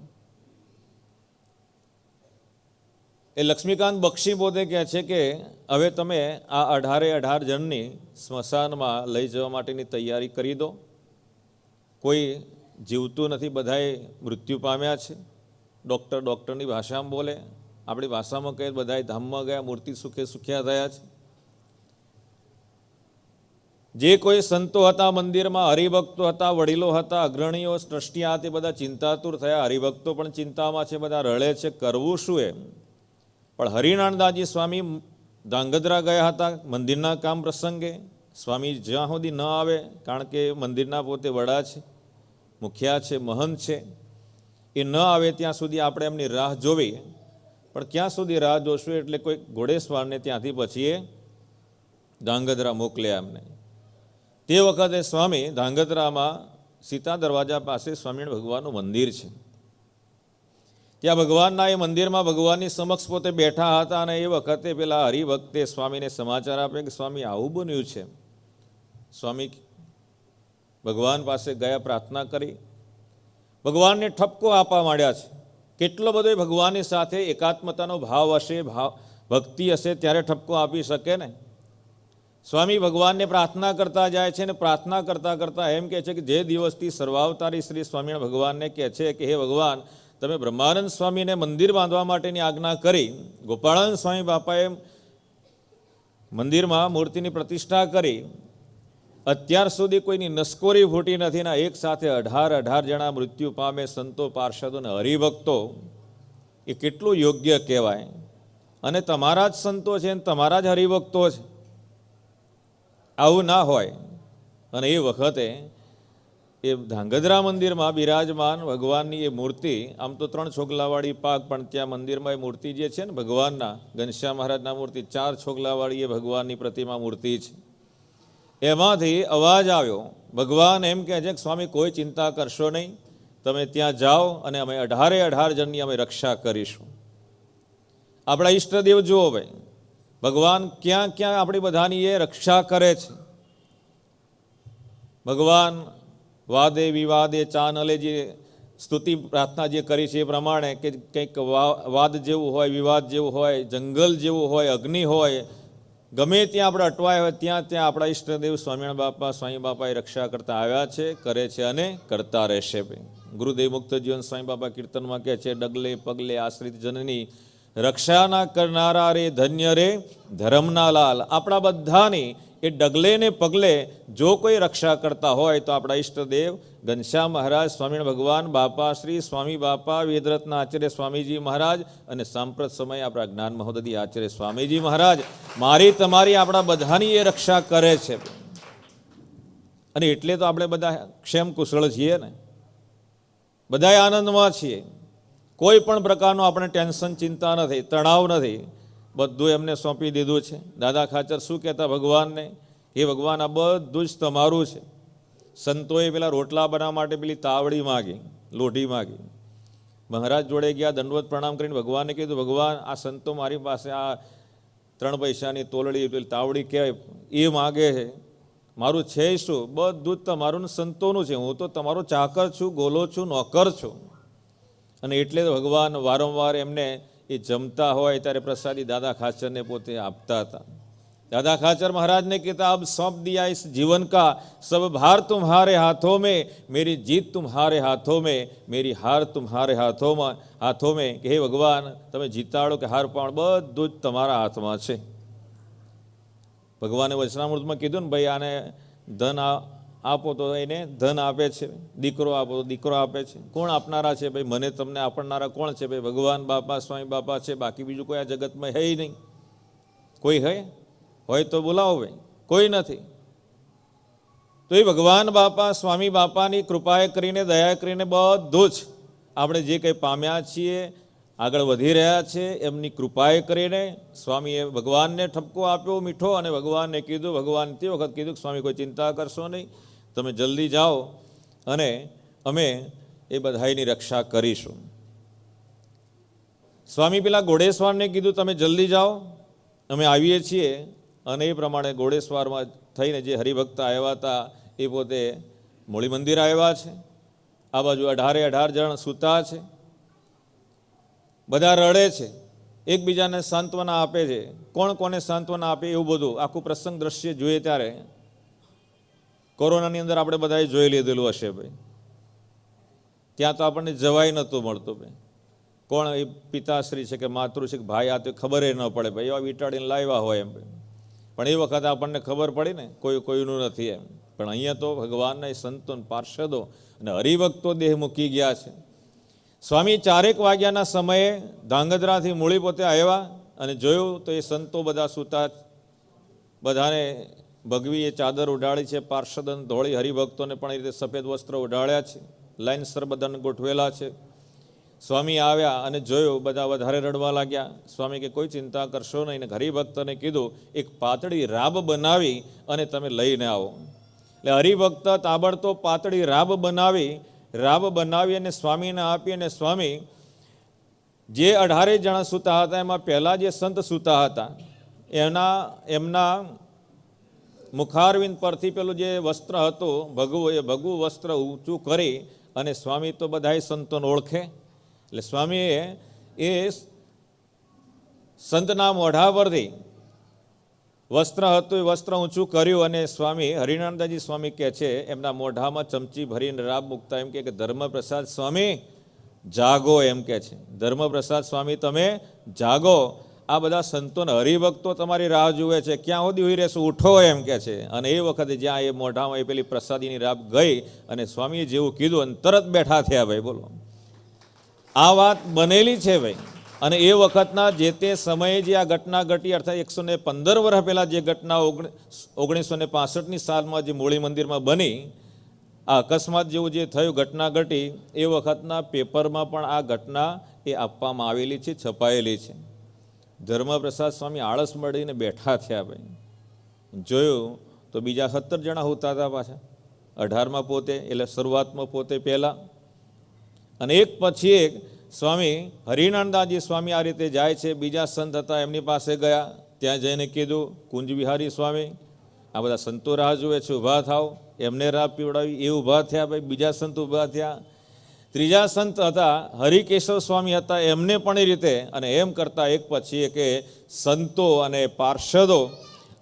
એ લક્ષ્મીકાંત બક્ષી પોતે કહે છે કે હવે તમે આ 18 જણની સ્મશાનમાં લઈ જવા માટેની તૈયારી કરી દો. કોઈ જીવતું નથી, બધાએ મૃત્યુ પામ્યા છે. ડૉક્ટરની ભાષામાં બોલે, આપણી ભાષામાં કહીએ બધાએ ધામમાં ગયા, મૂર્તિ સુખે સુખ્યા થયા છે. જે કોઈ સંતો હતા મંદિરમાં, હરિભક્તો હતા, વડીલો હતા, અગ્રણીઓ, ટ્રસ્ટી, તે બધા ચિંતાતુર થયા. હરિભક્તો પણ ચિંતામાં છે, બધા રડે છે, કરવું શું એમ. પણ હરિનારાયણદાસજી સ્વામી ધ્રાંગધ્રા ગયા હતા મંદિરના કામ પ્રસંગે. સ્વામી જ્યાં સુધી ન આવે, કારણ કે મંદિરના પોતે વડા છે, મુખિયા છે, મહંત છે, એ ન આવે ત્યાં સુધી આપણે એમની રાહ જોવી. પણ ક્યાં સુધી રાહ જોશું, એટલે કોઈ ઘોડેસવારને ત્યાંથી પછી એ ધ્રાંગધ્રા મોકલ્યા એમને. તે વખતે સ્વામી ધ્રાંગધ્રામાં સીતા દરવાજા પાસે સ્વામિનારાયણ ભગવાનનું મંદિર છે. ત્યાં ભગવાનના એ મંદિરમાં ભગવાનની સમક્ષ પોતે બેઠા હતા અને એ વખતે પેલા હરિભક્તે સ્વામીને સમાચાર આપ્યા કે સ્વામી આવું બન્યું છે. સ્વામી ભગવાન પાસે ગયા, પ્રાર્થના કરી, ભગવાનને ઠપકો આપવા માંડ્યા છે. કેટલો બધો ભગવાનની સાથે એકાત્મતાનો ભાવ હશે, ભક્તિ હશે ત્યારે ઠપકો આપી શકે ને. સ્વામી ભગવાનને પ્રાર્થના કરતા જાય છે ને પ્રાર્થના કરતાં કરતાં એમ કહે છે કે જે દિવસથી સર્વાવતારી શ્રી સ્વામિનારાયણ ભગવાનને કહે છે કે હે ભગવાન, તમે બ્રહ્માનંદ સ્વામીને મંદિર બાંધવા માટેની આજ્ઞા કરી, ગોપાળાનંદ સ્વામી બાપાએ મંદિરમાં મૂર્તિની પ્રતિષ્ઠા કરી, અત્યાર સુધી કોઈની નસકોરી ફૂટી નથી ને એક સાથે 18 જણા મૃત્યુ પામે, સંતો, પાર્ષદો અને હરિભક્તો. એ કેટલું યોગ્ય કહેવાય. અને તમારા જ સંતો છે ને તમારા જ હરિભક્તો છે, આવું ના હોય. અને એ વખતે એ ધાંગધ્રા મંદિરમાં બિરાજમાન ભગવાનની એ મૂર્તિ, આમ તો 3 છોગલાવાળી પાક, પણ ત્યાં મંદિરમાં એ મૂર્તિ જે છે ને ભગવાનના, ઘનશ્યામ મહારાજના મૂર્તિ 4 છોગલાવાળી એ ભગવાનની પ્રતિમા મૂર્તિ છે. એમાંથી અવાજ આવ્યો. ભગવાન એમ કહે છે કે સ્વામી કોઈ ચિંતા કરશો નહીં, તમે ત્યાં જાઓ અને અમે 18 જણની અમે રક્ષા કરીશું. આપણા ઈષ્ટદેવ જુઓ ભાઈ, ભગવાન ક્યાં ક્યાં આપણી બધાની એ રક્ષા કરે છે. ભગવાન વાદે વિવાદે ચાનલે જે સ્તુતિ પ્રાર્થના જે કરી છે એ પ્રમાણે કે કંઈક વાદ જેવું હોય, વિવાદ જેવું હોય, જંગલ જેવું હોય, અગ્નિ હોય, ગમે ત્યાં આપણે અટવાય હોય ત્યાં ત્યાં આપણા ઈષ્ટદેવ સ્વામિનારાયણ બાપા, સ્વામી બાપાએ રક્ષા કરતા આવ્યા છે, કરે છે અને કરતા રહેશે. ગુરુદેવ મુક્ત જીવન સ્વામી બાપા કીર્તનમાં કહે છે, ડગલે પગલે આશ્રિત જનની રક્ષાના કરનારા રે ધન્ય રે ધર્મના લાલ. આપણા બધાની એ ડગલે ને પગલે જો કોઈ રક્ષા કરતા હોય તો આપણા ઈષ્ટદેવ ઘનશ્યામ મહારાજ, સ્વામિનારાયણ ભગવાન, બાપા શ્રી સ્વામી બાપા, વેદરત્ન આચાર્ય સ્વામીજી મહારાજ અને સાંપ્રત સમય આપણા જ્ઞાન મહોદય આચાર્ય સ્વામીજી મહારાજ, મારી તમારી આપણા બધાની એ રક્ષા કરે છે. અને એટલે તો આપણે બધા ક્ષેમ કુશળ છીએ ને, બધા આનંદમાં છીએ. કોઈ પણ પ્રકારનું આપણે ટેન્શન, ચિંતા નથી, તણાવ નથી, બધું એમને સોંપી દીધું છે. દાદા ખાચર શું કહેતા ભગવાનને? એ ભગવાન આ બધું જ તમારું છે. સંતોએ પેલા રોટલા બનાવવા માટે પેલી તાવડી માગી, લોઢી માગી. મહારાજ જોડે ગયા, દંડવત પ્રણામ કરીને ભગવાનને કીધું, ભગવાન આ સંતો મારી પાસે આ 3 પૈસાની તોલડી, પેલી તાવડી કહેવાય એ માગે છે, મારું છે શું? બધું જ તમારું ને સંતોનું છે. હું તો તમારો ચાકર છું, ગોલો છું, નોકર છું. અને એટલે ભગવાન વારંવાર એમને એ જમતા હોય ત્યારે પ્રસાદી દાદા ખાચરને પોતે આપતા હતા. દાદા ખાચર મહારાજને કહેતા, અબ સौंप दिया इस जीवन का सब भार तुम्हारे हाथों में, मेरी जीत तुम्हारे हाथों में, मेरी हार तुम्हारे हाथों में. કે હે ભગવાન, તમે જીતાડો કે હાર પાડો બધું જ તમારા હાથમાં છે. ભગવાને વચનામૃતમાં કીધું ને, ભાઈ આને ધન આપો તો એને ધન આપે છે, દીકરો આપો તો દીકરો આપે છે. કોણ આપનારા છે ભાઈ? મને તમને આપનારા કોણ છે ભાઈ? ભગવાન બાપા, સ્વામી બાપા છે, બાકી બીજું કોઈ આ જગતમાં હે નહીં. કોઈ હોય તો બોલાવો ભાઈ, કોઈ નથી. તો એ ભગવાન બાપા, સ્વામી બાપાની કૃપાએ કરીને, દયા કરીને બધું જ આપણે જે કંઈ પામ્યા છીએ, આગળ વધી રહ્યા છે, એમની કૃપાએ કરીને સ્વામીએ ભગવાનને ઠપકો આપ્યો મીઠો, અને ભગવાનને કીધું, ભગવાન તે વખત કીધું કે સ્વામી કોઈ ચિંતા કરશો નહીં, તમે જલ્દી જાઓ અને અમે એ બધાની રક્ષા કરીશું. સ્વામી પેલા ઘોડેશ્વરને કીધું, તમે જલ્દી જાઓ, અમે આવીએ છીએ. અને એ પ્રમાણે ઘોડેશ્વરમાં થઈને જે હરિભક્ત આવ્યા હતા એ પોતે મૂળી મંદિર આવ્યા છે. આ બાજુ 18 જણ સૂતા છે, બધા રડે છે, એકબીજાને સાંત્વના આપે છે. કોણ કોને સાંત્વના આપે એવું બધું આખું પ્રસંગ દ્રશ્ય જોઈએ ત્યારે કોરોનાની અંદર આપણે બધાએ જોઈ લીધેલું હશે ભાઈ. ત્યાં તો આપણને જવાય નહોતું મળતું ભાઈ. કોણ એ પિતાશ્રી છે કે માતૃ છે કે ભાઈ, આ તો ખબર ન પડે ભાઈ, એવા વીંટાળીને લાવ્યા હોય એમ. પણ એ વખતે આપણને ખબર પડી ને, કોઈનું નથી એમ. પણ અહીંયા તો ભગવાનના સંતો, પાર્ષદો અને હરિભક્તો દેહ મૂકી ગયા છે. સ્વામી 4 વાગ્યાના સમયે ધાંગધ્રાથી મૂળી પોતે આવ્યા અને જોયું તો એ સંતો બધા સૂતા, બધાને ભગવી એ ચાદર ઉડાડી છે, પાર્ષદન ધોળી, હરિભક્તોને પણ એ રીતે સફેદ વસ્ત્ર ઉડાડ્યા છે, લાઇનસર બધાને ગોઠવેલા છે. સ્વામી આવ્યા અને જોયું, બધા વધારે રડવા લાગ્યા. સ્વામી કે કોઈ ચિંતા કરશો નહીં. હરિભક્તને કીધું, એક પાતળી રાબ બનાવી અને તમે લઈને આવો. એટલે હરિભક્ત તાબડતોબ પાતળી રાબ બનાવી અને સ્વામીને આપી. અને સ્વામી જે 18 જણા સૂતા હતા એમાં પહેલા જે સંત સૂતા હતા એમના મુખારવિંદ પરથી પેલું જે વસ્ત્ર હતું ભગવું, એ ભગવું વસ્ત્ર ઊંચું કરી અને સ્વામી તો બધાય સંતોને ઓળખે. એટલે સ્વામીએ એ સંતના મોઢા પરથી વસ્ત્ર હતું એ વસ્ત્ર ઊંચું કર્યું અને સ્વામી હરિનાનંદજી સ્વામી કહે છે, એમના મોઢામાં ચમચી ભરીને રાબ મૂકતા એમ કે ધર્મપ્રસાદ સ્વામી જાગો, એમ કે છે. ધર્મપ્રસાદ સ્વામી તમે જાગો, આ બધા સંતોને હરિભક્તો તમારી રાહ જુએ છે, ક્યાં સુધી હોઈ રહેશું, ઉઠો, એમ કે છે. અને એ વખતે જ્યાં એ મોઢામાં એ પેલી પ્રસાદીની રાબ ગઈ અને સ્વામીએ જેવું કીધું અને તરત બેઠા થયા ભાઈ. બોલો, આ વાત બનેલી છે ભાઈ. અને એ વખતના જે તે સમયે જે આ ઘટના ઘટી, અર્થાત 115 વર્ષ પહેલાં જે ઘટના 1965ની સાલમાં જે મૂળી મંદિરમાં બની, આ અકસ્માત જેવું જે થયું, ઘટના ઘટી, એ વખતના પેપરમાં પણ આ ઘટના એ આપવામાં આવેલી છે, છપાયેલી છે. ધર્મપ્રસાદ સ્વામી આળસ મળીને બેઠા થયા. ભાઈ જોયું તો બીજા 17 જણા હોતા હતા પાછા, 18માં પોતે, એટલે શરૂઆતમાં પોતે પહેલાં. અને એક પછી એક સ્વામી હરિનાનદાસજી સ્વામી આ રીતે જાય છે. બીજા સંત હતા એમની પાસે ગયા, ત્યાં જઈને કીધું, કુંજ વિહારી સ્વામી, આ બધા સંતો રાહ જુએ છે, ઊભા થાવ. એમને રાહ પીવડાવી, એ ઊભા થયા. ભાઈ બીજા સંત ઊભા થયા. ત્રીજા સંત હતા હરિકેશવ સ્વામી હતા, એમને પણ એ રીતે. અને એમ કરતાં એક પછી એક સંતો અને પાર્ષદો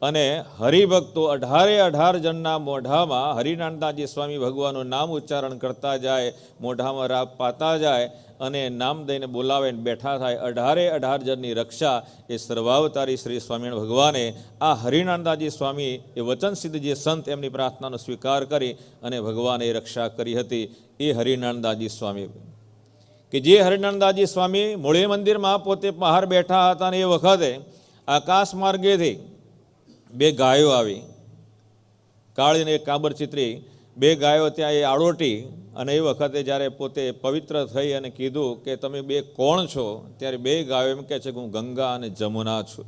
અને હરિભક્તો 18 જણના મોઢામાં હરિનાનદાસજી સ્વામી ભગવાનનું નામ ઉચ્ચારણ કરતા જાય, મોઢામાં રાપ પાતા જાય અને નામ દઈને બોલાવે ને બેઠા થાય. 18 જણની રક્ષા એ સર્વાવતારી શ્રી સ્વામિનારાયણ ભગવાને આ હરિનાનદાસજી સ્વામી એ વચનસિદ્ધ જે સંત એમની પ્રાર્થનાનો સ્વીકાર કરી અને ભગવાને એ રક્ષા કરી હતી. એ હરિનાનદાસજી સ્વામી કે જે હરિનાનદાસજી સ્વામી મૂળી મંદિરમાં પોતે બહાર બેઠા હતા અને એ વખતે આકાશ માર્ગેથી 2 ગાયો આવી, કાળીને એક કાબરચિત્રી, 2 ગાયો ત્યાં એ આળોટી. અને એ વખતે જ્યારે પોતે પવિત્ર થઈ અને કીધું કે તમે 2 કોણ છો, ત્યારે 2 ગાયો એમ કહે છે કે હું ગંગા અને જમુના છું.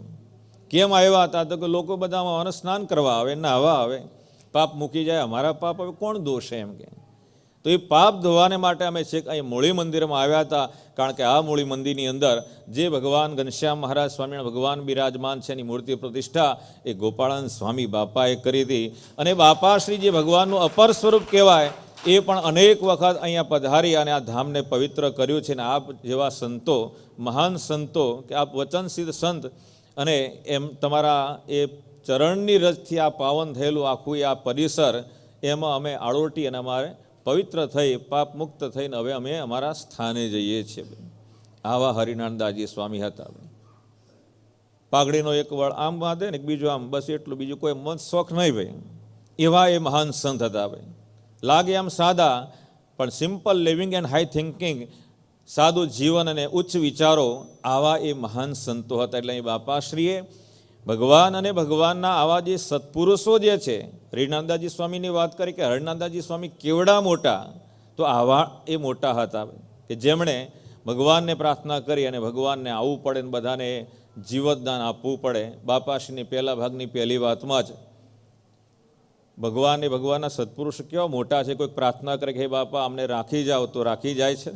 કેમ આવ્યા હતા? તો કે લોકો બધામાં સ્નાન કરવા આવે, નાહવા આવે, પાપ મૂકી જાય. અમારા પાપ હવે કોણ દોષે એમ કે. તો એ પાપ ધોવાને માટે અમે છેક અહીં મૂળી મંદિરમાં આવ્યા હતા. કારણ કે આ મૂળી મંદિરની અંદર જે ભગવાન ઘનશ્યામ મહારાજ સ્વામિનારાયણ ભગવાન બિરાજમાન છે, એની મૂર્તિ પ્રતિષ્ઠા એ ગોપાળાનંદ સ્વામી બાપાએ કરી હતી. અને બાપાશ્રી જે ભગવાનનું અપર સ્વરૂપ કહેવાય, એ પણ અનેક વખત અહીંયા પધારી અને આ ધામને પવિત્ર કર્યું છે. અને આપ જેવા સંતો, મહાન સંતો, કે આપ વચનસિદ્ધ સંત, અને એમ તમારા એ ચરણની રજથી આ પાવન થયેલું આખું આ પરિસર, એમાં અમે આળોટી અને અમારે પવિત્ર થઈ, પાપ મુક્ત થઈને હવે અમે અમારા સ્થાને જઈએ છીએ. આવા હરિનાનદાસજી સ્વામી હતા. પાઘડીનો એક વળ આમ બાંધે ને બીજું આમ, બસ એટલું, બીજું કોઈ મન શોખ નહીં. ભાઈ એવા એ મહાન સંત હતા. ભાઈ લાગે આમ સાદા, પણ simple living and high thinking, સાદું જીવન અને ઉચ્ચ વિચારો, આવા એ મહાન સંતો હતા. એટલે એ બાપાશ્રીએ ભગવાન અને ભગવાનના આવા જે સત્પુરુષો જે છે, હરિનાનદાસજી સ્વામીની વાત કરી કે હરિનાનદાસજી સ્વામી કેવડા મોટા, તો આવા એ મોટા હતા કે જેમણે ભગવાનને પ્રાર્થના કરી અને ભગવાનને આવવું પડે ને બધાને જીવતદાન આપવું પડે. બાપાશ્રીની પહેલા ભાગની પહેલી વાતમાં જ ભગવાનના સત્પુરુષ કેવા મોટા છે. કોઈક પ્રાર્થના કરે કે હે બાપા અમને રાખી જાઓ, તો રાખી જાય છે.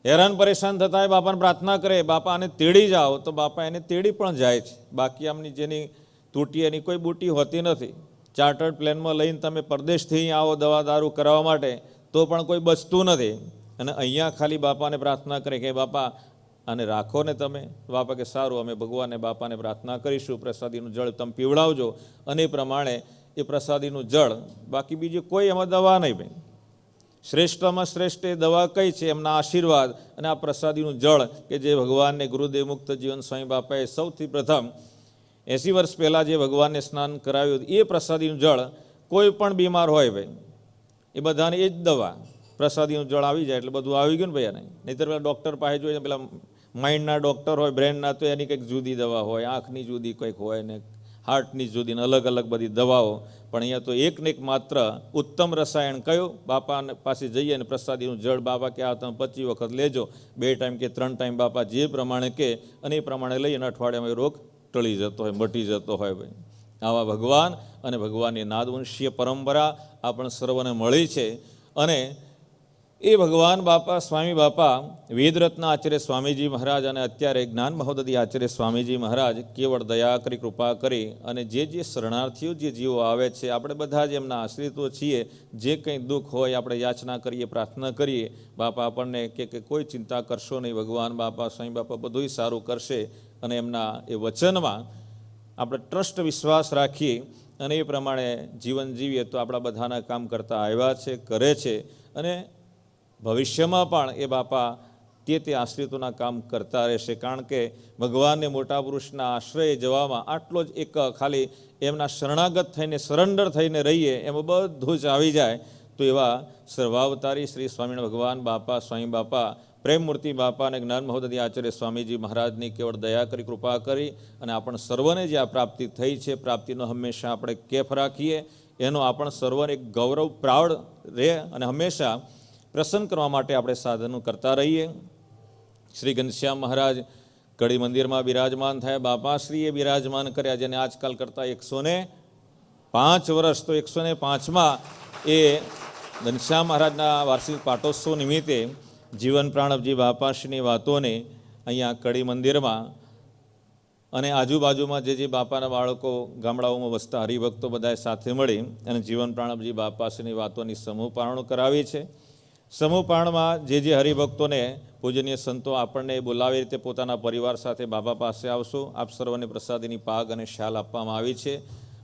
હેરાન પરેશાન થતા હોય, બાપાને પ્રાર્થના કરે, બાપા આને તેડી જાઓ, તો બાપા એને તેડી પણ જાય છે. બાકી આમની જેની તૂટી એની કોઈ બૂટી હોતી નથી. ચાર્ટર્ડ પ્લેનમાં લઈને તમે પરદેશથી આવો દવા દારૂ કરાવવા માટે, તો પણ કોઈ બચતું નથી. અને અહીંયા ખાલી બાપાને પ્રાર્થના કરે કે બાપા આને રાખો ને તમે. બાપા કે સારું, અમે ભગવાનને બાપાને પ્રાર્થના કરીશું, પ્રસાદીનું જળ તમે પીવડાવજો. અને એ પ્રમાણે એ પ્રસાદીનું જળ, બાકી બીજી કોઈ એમાં દવા નહીં. ભાઈ શ્રેષ્ઠમાં શ્રેષ્ઠ એ દવા કઈ છે? એમના આશીર્વાદ અને આ પ્રસાદીનું જળ, કે જે ભગવાનને ગુરુદેવ મુક્ત જીવન સ્વામી બાપાએ સૌથી પ્રથમ 80 વર્ષ પહેલાં જે ભગવાનને સ્નાન કરાવ્યું, એ પ્રસાદીનું જળ કોઈ પણ બીમાર હોય ભાઈ, એ બધાને એ જ દવા. પ્રસાદીનું જળ આવી જાય એટલે બધું આવી ગયું ને ભાઈ. નહીંતર પેલા ડૉક્ટર પાસે જોઈએ, પેલા માઇન્ડના ડૉક્ટર હોય, બ્રેનના, તો એની કંઈક જુદી દવા હોય, આંખની જુદી કંઈક હોય ને હાર્ટની જુદી ને અલગ અલગ બધી દવાઓ. પણ અહીંયા તો એક ને એક માત્ર ઉત્તમ રસાયણ કયું? બાપા પાસે જઈએ અને પ્રસાદીનું જળ, બાપા કે આ તમે 25 વખત લેજો, 2 ટાઈમ કે 3 ટાઈમ, બાપા જે પ્રમાણે કે, અને એ પ્રમાણે લઈ અને અઠવાડિયામાં રોગ ટળી જતો હોય, મટી જતો હોય. ભાઈ આવા ભગવાન અને ભગવાનની નાદવંશીય પરંપરા આપણ સર્વને મળી છે. અને એ ભગવાન બાપા સ્વામી બાપા વેદરત્ન આચાર્ય સ્વામીજી મહારાજ અને અત્યારે જ્ઞાન મહોદય આચાર્ય સ્વામીજી મહારાજ કેવળ દયા કરી, કૃપા કરી, અને જે શરણાર્થીઓ જે જીવો આવે છે, આપણે બધા જ એમના આશ્રિતો છીએ. જે કંઈ દુઃખ હોય આપણે યાચના કરીએ, પ્રાર્થના કરીએ, બાપા આપણને કે કોઈ ચિંતા કરશો નહીં, ભગવાન બાપા સ્વામી બાપા બધુંય સારું કરશે. અને એમના એ વચનમાં આપણે ટ્રસ્ટ, વિશ્વાસ રાખીએ અને એ પ્રમાણે જીવન જીવીએ તો આપણા બધાના કામ કરતા આવ્યા છે, કરે છે. અને ભવિષ્યમાં પણ એ બાપા તે આશ્રિતોના કામ કરતા રહેશે. કારણ કે ભગવાનને મોટા પુરુષના આશ્રય જવામાં આટલો જ એક ખાલી એમના શરણાગત થઈને, સરેન્ડર થઈને રહીએ, એમાં બધું જ આવી જાય. તો એવા સર્વાવતારી શ્રી સ્વામિનારાયણ ભગવાન બાપા સ્વામી બાપા પ્રેમમૂર્તિ બાપા અને જ્ઞાન મહોદય આચાર્ય સ્વામીજી મહારાજની કેવળ દયા કરી, કૃપા કરી અને આપણ સર્વને જે આ પ્રાપ્તિ થઈ છે, પ્રાપ્તિનો હંમેશા આપણે કેફ રાખીએ, એનો આપણ સર્વને એક ગૌરવ પ્રાઉડ રહે અને હંમેશા પ્રસન્ન કરવા માટે આપણે સાધનો કરતા રહીએ. શ્રી ઘનશ્યામ મહારાજ કડી મંદિરમાં બિરાજમાન થયા, બાપાશ્રીએ બિરાજમાન કર્યા, જેને આજકાલ કરતાં 105 વર્ષ, તો 105માં એ ઘનશ્યામ મહારાજના વાર્ષિક પાટોત્સવ નિમિત્તે જીવન પ્રાણવજી બાપાશ્રીની વાતોને અહીંયા કડી મંદિરમાં અને આજુબાજુમાં જે બાપાના બાળકો ગામડાઓમાં વસતા હરિભક્તો બધાએ સાથે મળી અને જીવન પ્રાણવજી બાપાશ્રીની વાતોની સમૂહ પારણો કરાવી છે. સમૂહ પારણમાં જે હરિભક્તોને પૂજનીય સંતો આપણને બોલાવી રીતે પોતાના પરિવાર સાથે બાપા પાસે આવશો. આપ સર્વને પ્રસાદીની પાગ અને શાલ આપવામાં આવી છે.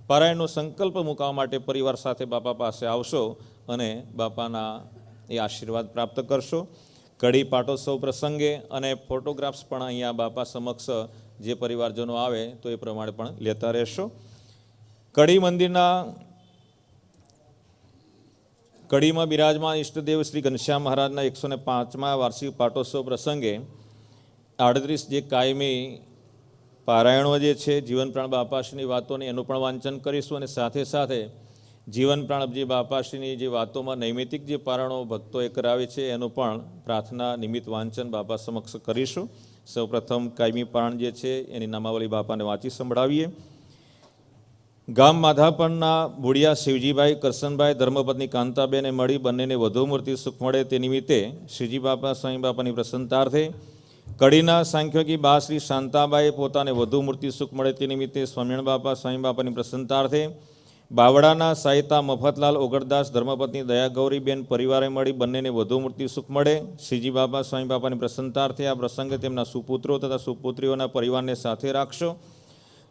પારાયણનો સંકલ્પ મૂકવા માટે પરિવાર સાથે બાપા પાસે આવશો અને બાપાના એ આશીર્વાદ પ્રાપ્ત કરશો. કડી પાટોત્સવ પ્રસંગે અને ફોટોગ્રાફ્સ પણ અહીંયા બાપા સમક્ષ જે પરિવારજનો આવે તો એ પ્રમાણે પણ લેતા રહેશો. કડી મંદિરના કડીમાં બિરાજમાન ઈષ્ટદેવ શ્રી ઘનશ્યામ મહારાજના 105મા વાર્ષિક પાટોત્સવ પ્રસંગે 38 જે કાયમી પારાયણો જે છે જીવન પ્રાણ બાપાશ્રીની વાતોની એનું પણ વાંચન કરીશું અને સાથે સાથે જીવન પ્રાણજી બાપાશ્રીની જે વાતોમાં નૈમિતિક જે પારણો ભક્તોએ કરાવી છે એનું પણ પ્રાર્થના નિમિત્ત વાંચન બાપા સમક્ષ કરીશું. સૌપ્રથમ કાયમી પારણ જે છે એની નામાવલી બાપાને વાંચી સંભળાવીએ. ગામ માધાપરના બુડિયા શિવજીભાઈ, કરશનભાઈ ધર્મપત્ની કાંતાબેને મળી બંનેને વધુ મૂર્તિ સુખ મળે તે નિમિત્તે શ્રીજી બાપા સ્વામી બાપાની પ્રસન્નતાર્થે, કડીના સાંખ્યોગી બા શ્રી શાંતાબાઈએ પોતાને વધુ મૂર્તિ સુખ મળે તે નિમિત્તે સ્વામિનારાયણ બાપા સ્વામી બાપાની પ્રસન્નતાર્થે, બાવડાના સાહિતા મફતલાલ ઓગળદાસ ધર્મપત્ની દયાગૌરીબેન પરિવારે મળી બંનેને વધુ મૂર્તિ સુખ મળે શ્રીજી બાપા સ્વામી બાપાની પ્રસન્નતાર્થે આ પ્રસંગે તેમના સુપુત્રો તથા સુપુત્રીઓના પરિવારને સાથે રાખશો.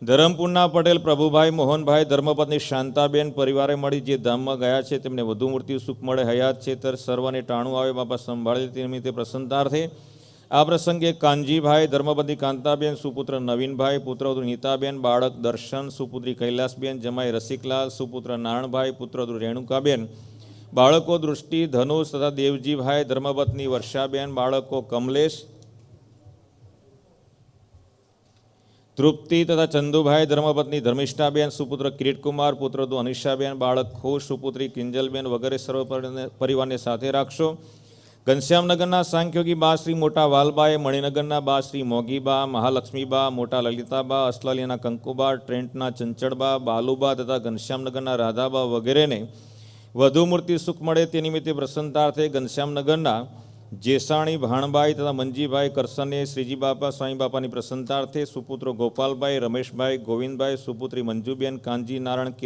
ધરમપુરના પટેલ પ્રભુભાઈ મોહનભાઈ ધર્મપત્ની શાંતાબેન પરિવારે મળી જે ધામમાં ગયા છે તેમને વધુ મૂર્તિ સુખ મળે, હયાત છે તર સર્વને ટાણું આવે બાપા સંભાળે તે નિમિત્તે પ્રસન્નતાર્થે આ પ્રસંગે કાનજીભાઈ ધર્મપત્ની કાંતાબેન, સુપુત્ર નવીનભાઈ, પુત્રવધુ નીતાબેન, બાળક દર્શન, સુપુત્રી કૈલાસબેન, જમાઈ રસિકલાલ, સુપુત્ર નારણભાઈ, પુત્રવધુ રેણુકાબેન, બાળકો દૃષ્ટિ, ધનુષ તથા દેવજીભાઈ ધર્મપત્ની વર્ષાબેન, બાળકો કમલેશ, તૃપ્તિ તથા ચંદુભાઈ ધર્મપત્ની ધર્મિષ્ઠાબેન, સુપુત્ર કિરીટકુમાર, પુત્રવધુ અનિશાબેન, બાળક ખુશ, સુપુત્રી કિંજલબેન વગેરે સર્વ પરિવારને સાથે રાખશો. ઘનશ્યામનગરના સાંખ્યોગી બા શ્રી મોટા વાલબાએ, મણિનગરના બા શ્રી મોગીબા, મહાલક્ષ્મીબા, મોટા લલિતાબા, અસલાલીના કંકુબા, ટ્રેન્ટના ચંચળબા, બાલુબા તથા ઘનશ્યામનગરના રાધાબા વગેરેને વધુ મૂર્તિ સુખ મળે તે નિમિત્તે પ્રસન્નતાર્થે ઘનશ્યામનગરના જેસાણી ભાણબાઈ તથા મંજીભાઈ કરસને શ્રીજી બાપા સ્વામી બાપાની પ્રસન્નતાર્થે સુપુત્રો ગોપાલભાઈ, રમેશભાઈ, ગોવિંદભાઈ, સુપુત્રી મંજુબેન, કાંજી નારાયણ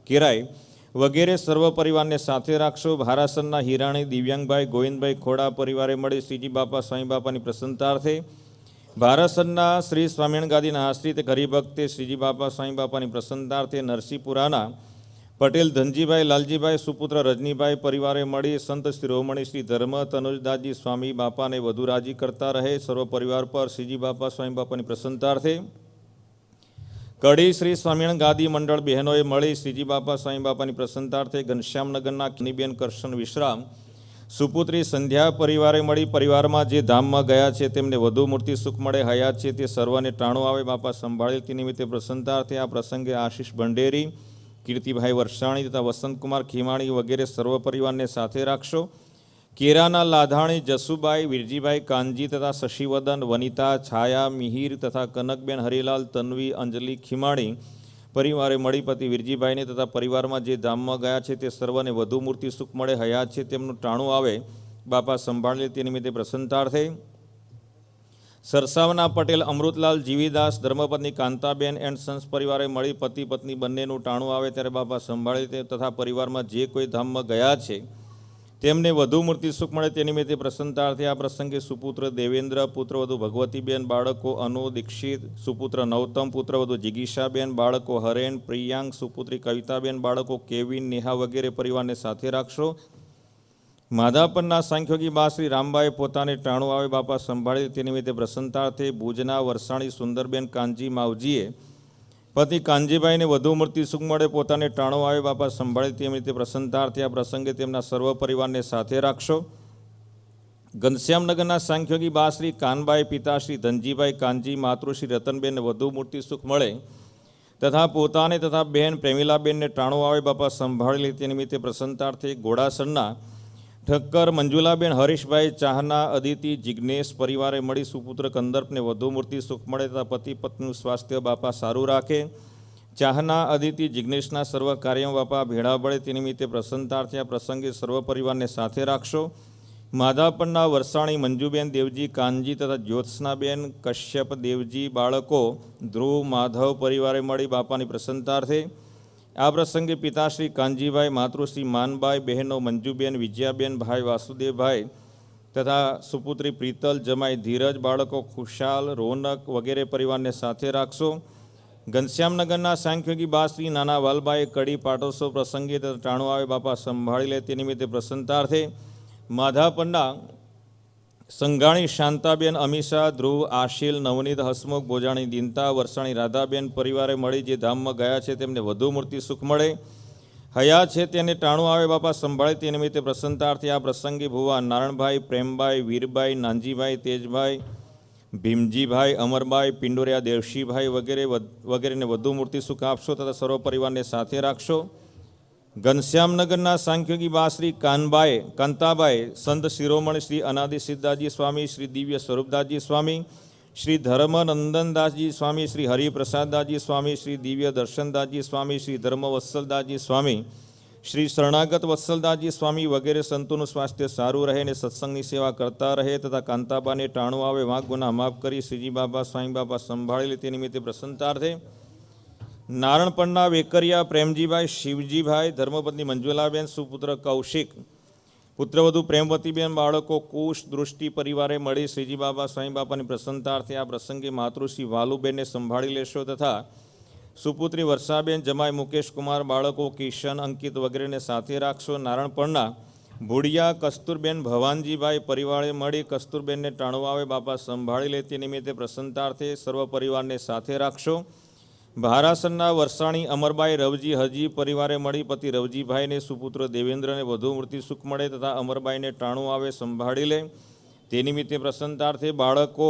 કેરાય વગેરે સર્વ પરિવારને સાથે રાખશો. ભારાસરના હિરાણી દિવ્યાંગભાઈ, ગોવિંદભાઈ ખોડા પરિવારે મળી શ્રીજી બાપા સ્વામી બાપાની પ્રસન્નતાર્થે, ભારાસરના શ્રી સ્વામિનારાયણ ગાદીના આશ્રિત હરિભક્તે શ્રીજી બાપા સ્વામી બાપાની પ્રસન્નતાર્થે, નરસિંહપુરાના પટેલ ધનજીભાઈ, લાલજીભાઈ, સુપુત્ર રજનીભાઈ પરિવારે મળી સંત શિરોમણી શ્રી ધર્મ તનુજદાસજી સ્વામી બાપાને વધુ રાજી કરતા રહે સર્વ પરિવાર પર શ્રીજી બાપા સ્વામી બાપાની પ્રસન્નતાર્થે, કડી શ્રી સ્વામિનારાયણ ગાદી મંડળ બહેનોએ મળી શ્રીજી બાપા સ્વામી બાપાની પ્રસન્નતાર્થે, ઘનશ્યામનગરના કિનીબેન કરશન વિશ્રામ, સુપુત્રી સંધ્યા પરિવારે મળી પરિવારમાં જે ધામમાં ગયા છે તેમને વધુ મૂર્તિ સુખ મળે, હયાત છે તે સર્વને ટાણું આવે બાપા સંભાળે તે નિમિત્તે પ્રસન્નતાર્થે આ પ્રસંગે આશીષ ભંડેરી, કીર્તિભાઈ વરસાણી તથા વસંતકુમાર ખીમાણી વગેરે સર્વ પરિવારને સાથે રાખશો. કેરાના લાધાણી જસુબાઈ, વિરજીભાઈ કાનજી તથા શશિવદન, વનિતા, છાયા, મિહિર તથા કનકબેન, હરિલાલ, તન્વી, અંજલિ ખીમાણી પરિવારે મળી પતિ વિરજીભાઈને તથા પરિવારમાં જે ધામમાં ગયા છે તે સર્વને વધુ મૂર્તિ સુખ મળે, હયાત છે તેમનું ટાણું આવે બાપા સંભાળે તે નિમિત્તે પ્રસન્નતાર્થે, સરસાવના પટેલ અમૃતલાલ જીવીદાસ ધર્મપત્ની કાંતાબેન એન્ડ સન્સ પરિવારે મળી પતિ પત્ની બંનેનું ટાણું આવે ત્યારે બાપા સંભાળે તે તથા પરિવારમાં જે કોઈ ધામમાં ગયા છે તેમને વધુ મૂર્તિ સુખ મળે તે નિમિત્તે પ્રસન્નતાર્થે આ પ્રસંગે સુપુત્ર દેવેન્દ્ર, પુત્રવધુ ભગવતીબેન, બાળકો અનુ, દીક્ષિત, સુપુત્ર નવતમ, પુત્રવધુ જિગીશાબેન, બાળકો હરેન, પ્રિયાંક, સુપુત્રી કવિતાબેન, બાળકો કેવિન, નેહા વગેરે પરિવારને સાથે રાખશો. માધાપરના સાંખ્યોગી બા શ્રી રામબાએ પોતાને ટાણું આવે બાપા સંભાળે તે નિમિત્તે પ્રસન્નતાર્થે, ભુજના વરસાણી સુંદરબેન કાનજી માવજીએ પતિ કાનજીભાઈને વધુ મૂર્તિ સુખ મળે પોતાને ટાણું આવે બાપા સંભાળે તે નિમિત્તે પ્રસન્નતાર્થે આ પ્રસંગે તેમના સર્વ પરિવારને સાથે રાખશો. ઘનશ્યામનગરના સાંખ્યોગી બા શ્રી કાનબાઈ, પિતા શ્રી ધનજીભાઈ કાનજી, માતૃશ્રી રતનબેનને વધુ મૂર્તિ સુખ મળે તથા પોતાને તથા બહેન પ્રેમિલાબેનને ટાણું આવે બાપા સંભાળી લે તે નિમિત્તે પ્રસન્નાર્થે ઘોડાસરના ઠક્કર મંજુલાબેન, હરીશભાઈ, ચાહના, અદિતિ, જિજ્ઞેશ પરિવારે મળી સુપુત્ર કંદર્પને વધુ મૂર્તિ સુખ મળે તથા પતિ પત્નીનું સ્વાસ્થ્ય બાપા સારું રાખે. ચાહના, અદિતિ, જિજ્ઞેશના સર્વ કાર્યમાં બાપા ભેળા પડે તે નિમિત્તે પ્રસન્નતાર્થે આ પ્રસંગે સર્વ પરિવારને સાથે રાખશો. માધાપરના વરસાણી મંજુબેન, દેવજી, કાનજી તથા જ્યોત્સનાબેન, કશ્યપ, દેવજી, બાળકો ધ્રુવ, માધવ પરિવારે મળી બાપાની પ્રસન્નતાર્થે આ પ્રસંગે પિતાશ્રી કાનજીભાઈ, માતૃશ્રી માનબાઈ, બહેનો મંજુબેન, વિજયાબેન, ભાઈ વાસુદેવભાઈ તથા સુપુત્રી પ્રીતલ, જમાઈ ધીરજ, બાળકો ખુશાલ, રોનક વગેરે પરિવારને સાથે રાખશો. ઘનશ્યામનગરના સાંખ્યોગી બા શ્રી નાના વાલબાઈ કડી પાટોત્સવ પ્રસંગે તથા ટાણું આવે બાપા સંભાળી લે તે નિમિત્તે પ્રસન્નતાર્થે માધાપરના સંઘાણી શાંતાબેન, અમીષા, ધ્રુવ, આશીલ, નવનીત, હસમુખ, ભોજાણી, દિનતા, વરસાણી રાધાબેન પરિવારે મળી જે ધામમાં ગયા છે તેમને વધુ મૂર્તિ સુખ મળે. હયા છે તેને ટાણું આવે બાપા સંભાળે તે નિમિત્તે પ્રસન્નતાર્થે આ પ્રસંગે ભુવા નારણભાઈ, પ્રેમભાઈ, વીરભાઈ, નાનજીભાઈ, તેજભાઈ, ભીમજીભાઈ, અમરભાઈ, પિંડોરિયા, દેવશીભાઈ વગેરેને વધુ મૂર્તિ સુખ આપશો તથા સર્વ પરિવારને સાથે રાખશો. ઘનશ્યામનગરના સાંખ્યોગી બા શ્રી કાંતાબાઈ, સંત શિરોમણી શ્રી અનાદિ સિદ્ધાજી સ્વામી, શ્રી દિવ્ય સ્વરૂપદાસજી સ્વામી, શ્રી ધર્મનંદનદાસજી સ્વામી, શ્રી હરિપ્રસાદદાસજી સ્વામી, શ્રી દિવ્ય દર્શનદાસજી સ્વામી, શ્રી ધર્મવત્સલદાસજી સ્વામી, શ્રી શરણાગત વત્સલદાસજી સ્વામી વગેરે સંતોનું સ્વાસ્થ્ય સારું રહે અને સત્સંગની સેવા કરતા રહે તથા કાંતાબાને ટાણું આવે વાંક ગુના માફ કરી શ્રીજી બાબા સ્વામી બાબા સંભાળી લે તે નિમિત્તે પ્રસન્નતાર્થે નારણપણના વેકરિયા પ્રેમજીભાઈ, શિવજીભાઈ, ધર્મપત્ની મંજુલાબેન, સુપુત્ર કૌશિક, પુત્રવધુ પ્રેમવતીબેન, બાળકો કુશ, દૃષ્ટિ પરિવારે મળી શ્રીજી બાબા સ્વામી બાપાની પ્રસન્નતાર્થે આ પ્રસંગે માતૃશ્રી વાલુબેનને સંભાળી લેશો તથા સુપુત્રી વર્ષાબેન, જમાઈ મુકેશ કુમાર, બાળકો કિશન, અંકિત વગેરેને સાથે રાખશો. નારણપણના ભુડિયા કસ્તુરબેન, ભવાનજીભાઈ પરિવારે મળી કસ્તુરબેનને ટાણું આવે બાપા સંભાળી લે તે નિમિત્તે પ્રસન્નતાર્થે સર્વ પરિવારને સાથે રાખશો. ભારાસરના વરસાણી અમરબાઈ, રવજી, હજી પરિવારે મળી પતિ રવજીભાઈને સુપુત્ર દેવેન્દ્રને વધુ મૂર્તિ સુખ મળે તથા અમરબાઈને ટાણું આવે સંભાળી લે તે નિમિત્તે પ્રસન્નતાર્થે બાળકો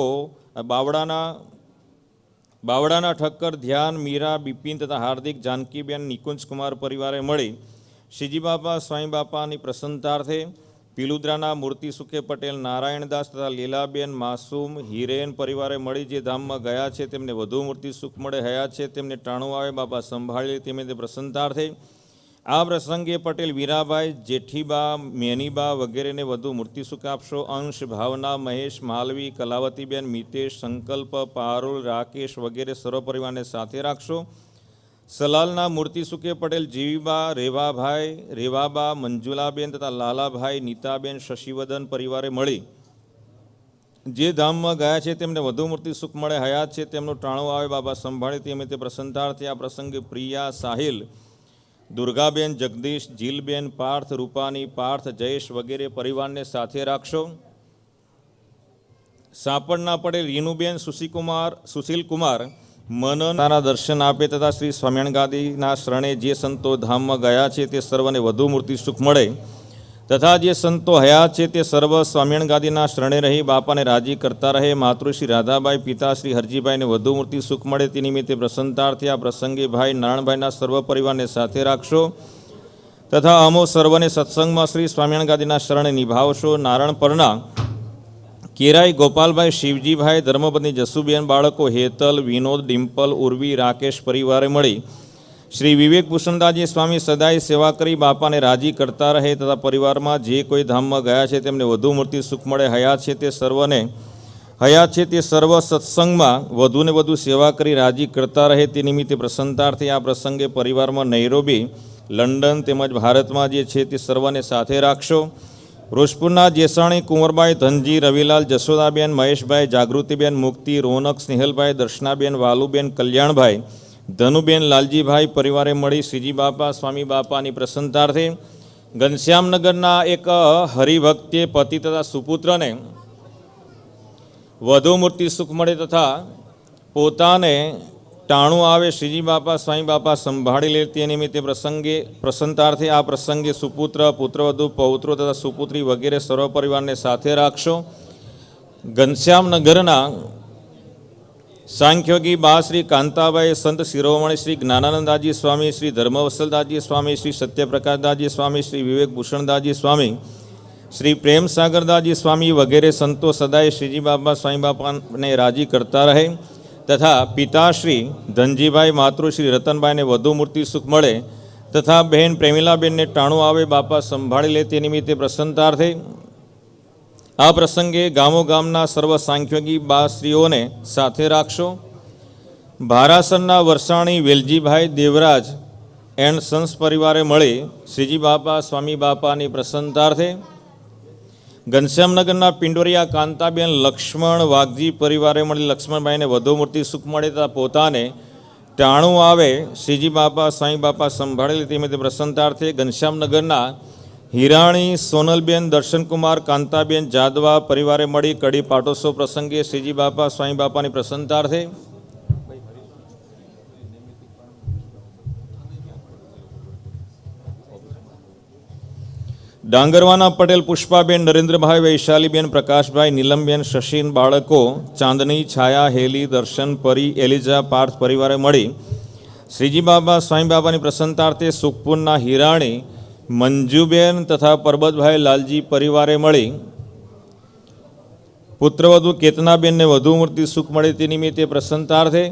બાવડાના ઠક્કર, ધ્યાન, મીરા, બિપિન તથા હાર્દિક, જાનકીબેન, નિકુંજકુમાર પરિવારે મળી શ્રીજી બાપા સ્વામી બાપાની પ્રસન્નતાર્થે પીલુદ્રાના મૂર્તિ સુખે પટેલ, નારાયણદાસ તથા લીલાબેન, માસૂમ, હિરેન પરિવારે મળી જે ધામમાં ગયા છે તેમને વધુ મૂર્તિ સુખ મળે. હયા છે તેમને ટાણું આવે બાપા સંભાળી તેમને પ્રસન્નતાર્થે આ પ્રસંગે પટેલ વીરાભાઈ, જેઠીબા, મેનીબા વગેરેને વધુ મૂર્તિ સુખ આપશો. અંશ, ભાવના, મહેશ, માલવી, કલાવતીબેન, મિતેશ, સંકલ્પ, પારુલ, રાકેશ વગેરે સર્વ પરિવારને સાથે રાખશો. સલાલના મૂર્તિ સુખે પટેલ, જીવીબા, રેવાભાઈ, રેવાબા, મંજુલાબેન તથા લાલાભાઈ, નીતાબેન, શશિવદન પરિવારે મળી જે ધામમાં ગયા છે તેમને વધુ મૂર્તિ સુખ મળે. હયાત છે તેમનું ટાણું આવે બાબા સંભાળે તે નિમિત્તે પ્રસન્નતાર્થે આ પ્રસંગે પ્રિયા, સાહિલ, દુર્ગાબેન, જગદીશ, જીલબેન, પાર્થ, રૂપાની, પાર્થ, જયેશ વગેરે પરિવારને સાથે રાખશો. સાપડના પટેલ રીનુબેન, સુશીલકુમાર મનન તારા દર્શન આપે તથા શ્રી સ્વામિનારાયણ ગાદીના શરણે જે સંતો ધામમાં ગયા છે તે સર્વને વધુ મૂર્તિ સુખ મળે તથા જે સંતો હયાત છે તે સર્વ સ્વામિનારાયણ ગાદીના શરણે રહી બાપાને રાજી કરતા રહે. માતૃશ્રી રાધાબાઈ, પિતા શ્રી હરજીભાઈને વધુ મૂર્તિ સુખ મળે તે નિમિત્તે પ્રસન્નતાર્થે આ પ્રસંગે ભાઈ નારાયણભાઈના સર્વ પરિવારને સાથે રાખશો તથા અમો સર્વને સત્સંગમાં શ્રી સ્વામિનારાયણ ગાદીના શરણે નિભાવશો. નારણપરના કેરાઈ ગોપાલભાઈ, શિવજીભાઈ, ધર્મપત્ની જસુબેન, બાળકો હેતલ, વિનોદ, ડિમ્પલ, ઉર્વી, રાકેશ પરિવારે મળી શ્રી વિવેક ભૂષણદાસજી સ્વામી સદાય સેવા કરી બાપાને રાજી કરતા રહે તથા પરિવારમાં જે કોઈ ધામમાં ગયા છે તેમને વધુ મૂર્તિ સુખ મળે. હયાત છે તે સર્વ સત્સંગમાં વધુને વધુ સેવા કરી રાજી કરતા રહે તે નિમિત્તે પ્રસન્નતાર્થે આ પ્રસંગે પરિવારમાં નૈરોબી, લંડન તેમજ ભારતમાં જે છે તે સર્વને સાથે રાખશો. રોજપુરના જેસાણી કુંવરબાઈ, ધનજી, રવિલાલ, જશોદાબેન, મહેશભાઈ, જાગૃતિબેન, મુક્તિ, રોનક, સ્નેહલભાઈ, દર્શનાબેન, વાલુબેન, કલ્યાણભાઈ, ધનુબેન, લાલજીભાઈ પરિવારે મળી શ્રીજી બાપા સ્વામી બાપાની પ્રસન્નતાર્થે ઘનશ્યામનગરના એક હરિભક્તે પતિ તથા સુપુત્રને વધુ મૂર્તિ સુખ મળે તથા પોતાને ટાણું આવે શ્રીજી બાપા સ્વામી બાપા સંભાળી લે તે નિમિત્તે પ્રસન્નાર્થે આ પ્રસંગે સુપુત્ર પુત્રવધુ પૌત્રો તથા સુપુત્રી વગેરે સર્વ પરિવારને સાથે રાખશો. ઘનશ્યામનગરના સાંખ્યોગી બા શ્રી કાંતાબાઈ સંત શિરોમણી શ્રી જ્ઞાનાનંદાજી સ્વામી, શ્રી ધર્મવત્સલદાસજી સ્વામી, શ્રી સત્યપ્રકાશદાસજી સ્વામી, શ્રી વિવેકભૂષણદાસજી સ્વામી, શ્રી પ્રેમસાગરદાસજી સ્વામી વગેરે સંતો સદાય શ્રીજી બાપા સ્વામી બાપાને રાજી કરતા રહે તથા પિતાશ્રી ધનજીભાઈ, માતૃશ્રી રતનભાઈને વધુ મૂર્તિ સુખ મળે તથા બહેન પ્રેમિલાબેનને ટાણું આવે બાપા સંભાળી લે તે નિમિત્તે પ્રસન્નતાર્થે આ પ્રસંગે ગામો ગામના સર્વ સાંખ્યોગી બાશ્રીઓને સાથે રાખશો. ભારાસરના વરસાણી વેલજીભાઈ દેવરાજ એન્ડ સન્સ પરિવારે મળી શ્રીજી બાપા સ્વામી બાપાની પ્રસન્નતાર્થે ઘનશ્યામનગરના પિંડોરિયા કાંતાબેન લક્ષ્મણ વાઘજી પરિવારે મળી લક્ષ્મણભાઈને વધુ મૂર્તિ સુખ મળે તથા પોતાને ટાણું આવે શ્રીજી બાપા સ્વામી બાપા સંભાળેલી તે પ્રસન્નતાર્થે ઘનશ્યામનગરના હિરાણી સોનલબેન દર્શનકુમાર કાંતાબેન જાદવા પરિવારે મળી કડી પાટોત્સવ પ્રસંગે શ્રીજી બાપા સ્વામી બાપાની પ્રસન્નતાર્થે ડાંગરવાના પટેલ પુષ્પાબેન, નરેન્દ્રભાઈ, વૈશાલીબેન, પ્રકાશભાઈ, નીલમબેન, શશીન બાળકો ચાંદની, છાયા, હેલી, દર્શન, પરી, એલિઝા, પાર્થ પરિવારે મળી શ્રીજી બાબા સ્વામી બાબાની પ્રસન્નતાર્થે સુખપુરના હિરાણી મંજુબેન તથા પરબતભાઈ લાલજી પરિવારે મળી પુત્રવધુ કેતનાબેનને વધુ મૂર્તિ સુખ મળે તે નિમિત્તે પ્રસન્નતાર્થે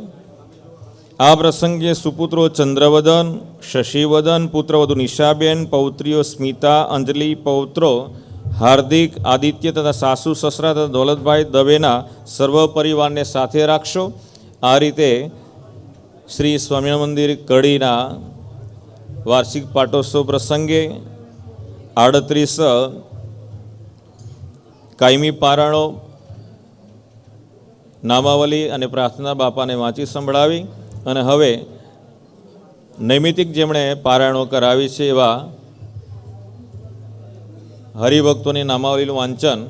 આ પ્રસંગે સુપુત્રો ચંદ્રવદન, શશિવદન, પુત્રવધુ નિશાબેન, પૌત્રીઓ સ્મિતા, અંજલિ, પૌત્રો હાર્દિક, આદિત્ય તથા સાસુ સસરા તથા દૌલતભાઈ દવેના સર્વ પરિવારને સાથે રાખશો. આ રીતે શ્રી સ્વામિનારાયણ મંદિર કડીના વાર્ષિક પાટોત્સવ પ્રસંગે 38 કાયમી પારાયણો નામાવલી અને પ્રાર્થના બાપાને વાંચી સંભળાવી અને હવે નૈમિતિક જેમણે પારાયણો કરાવી છે એવા હરિભક્તોની નામાવલીનું વાંચન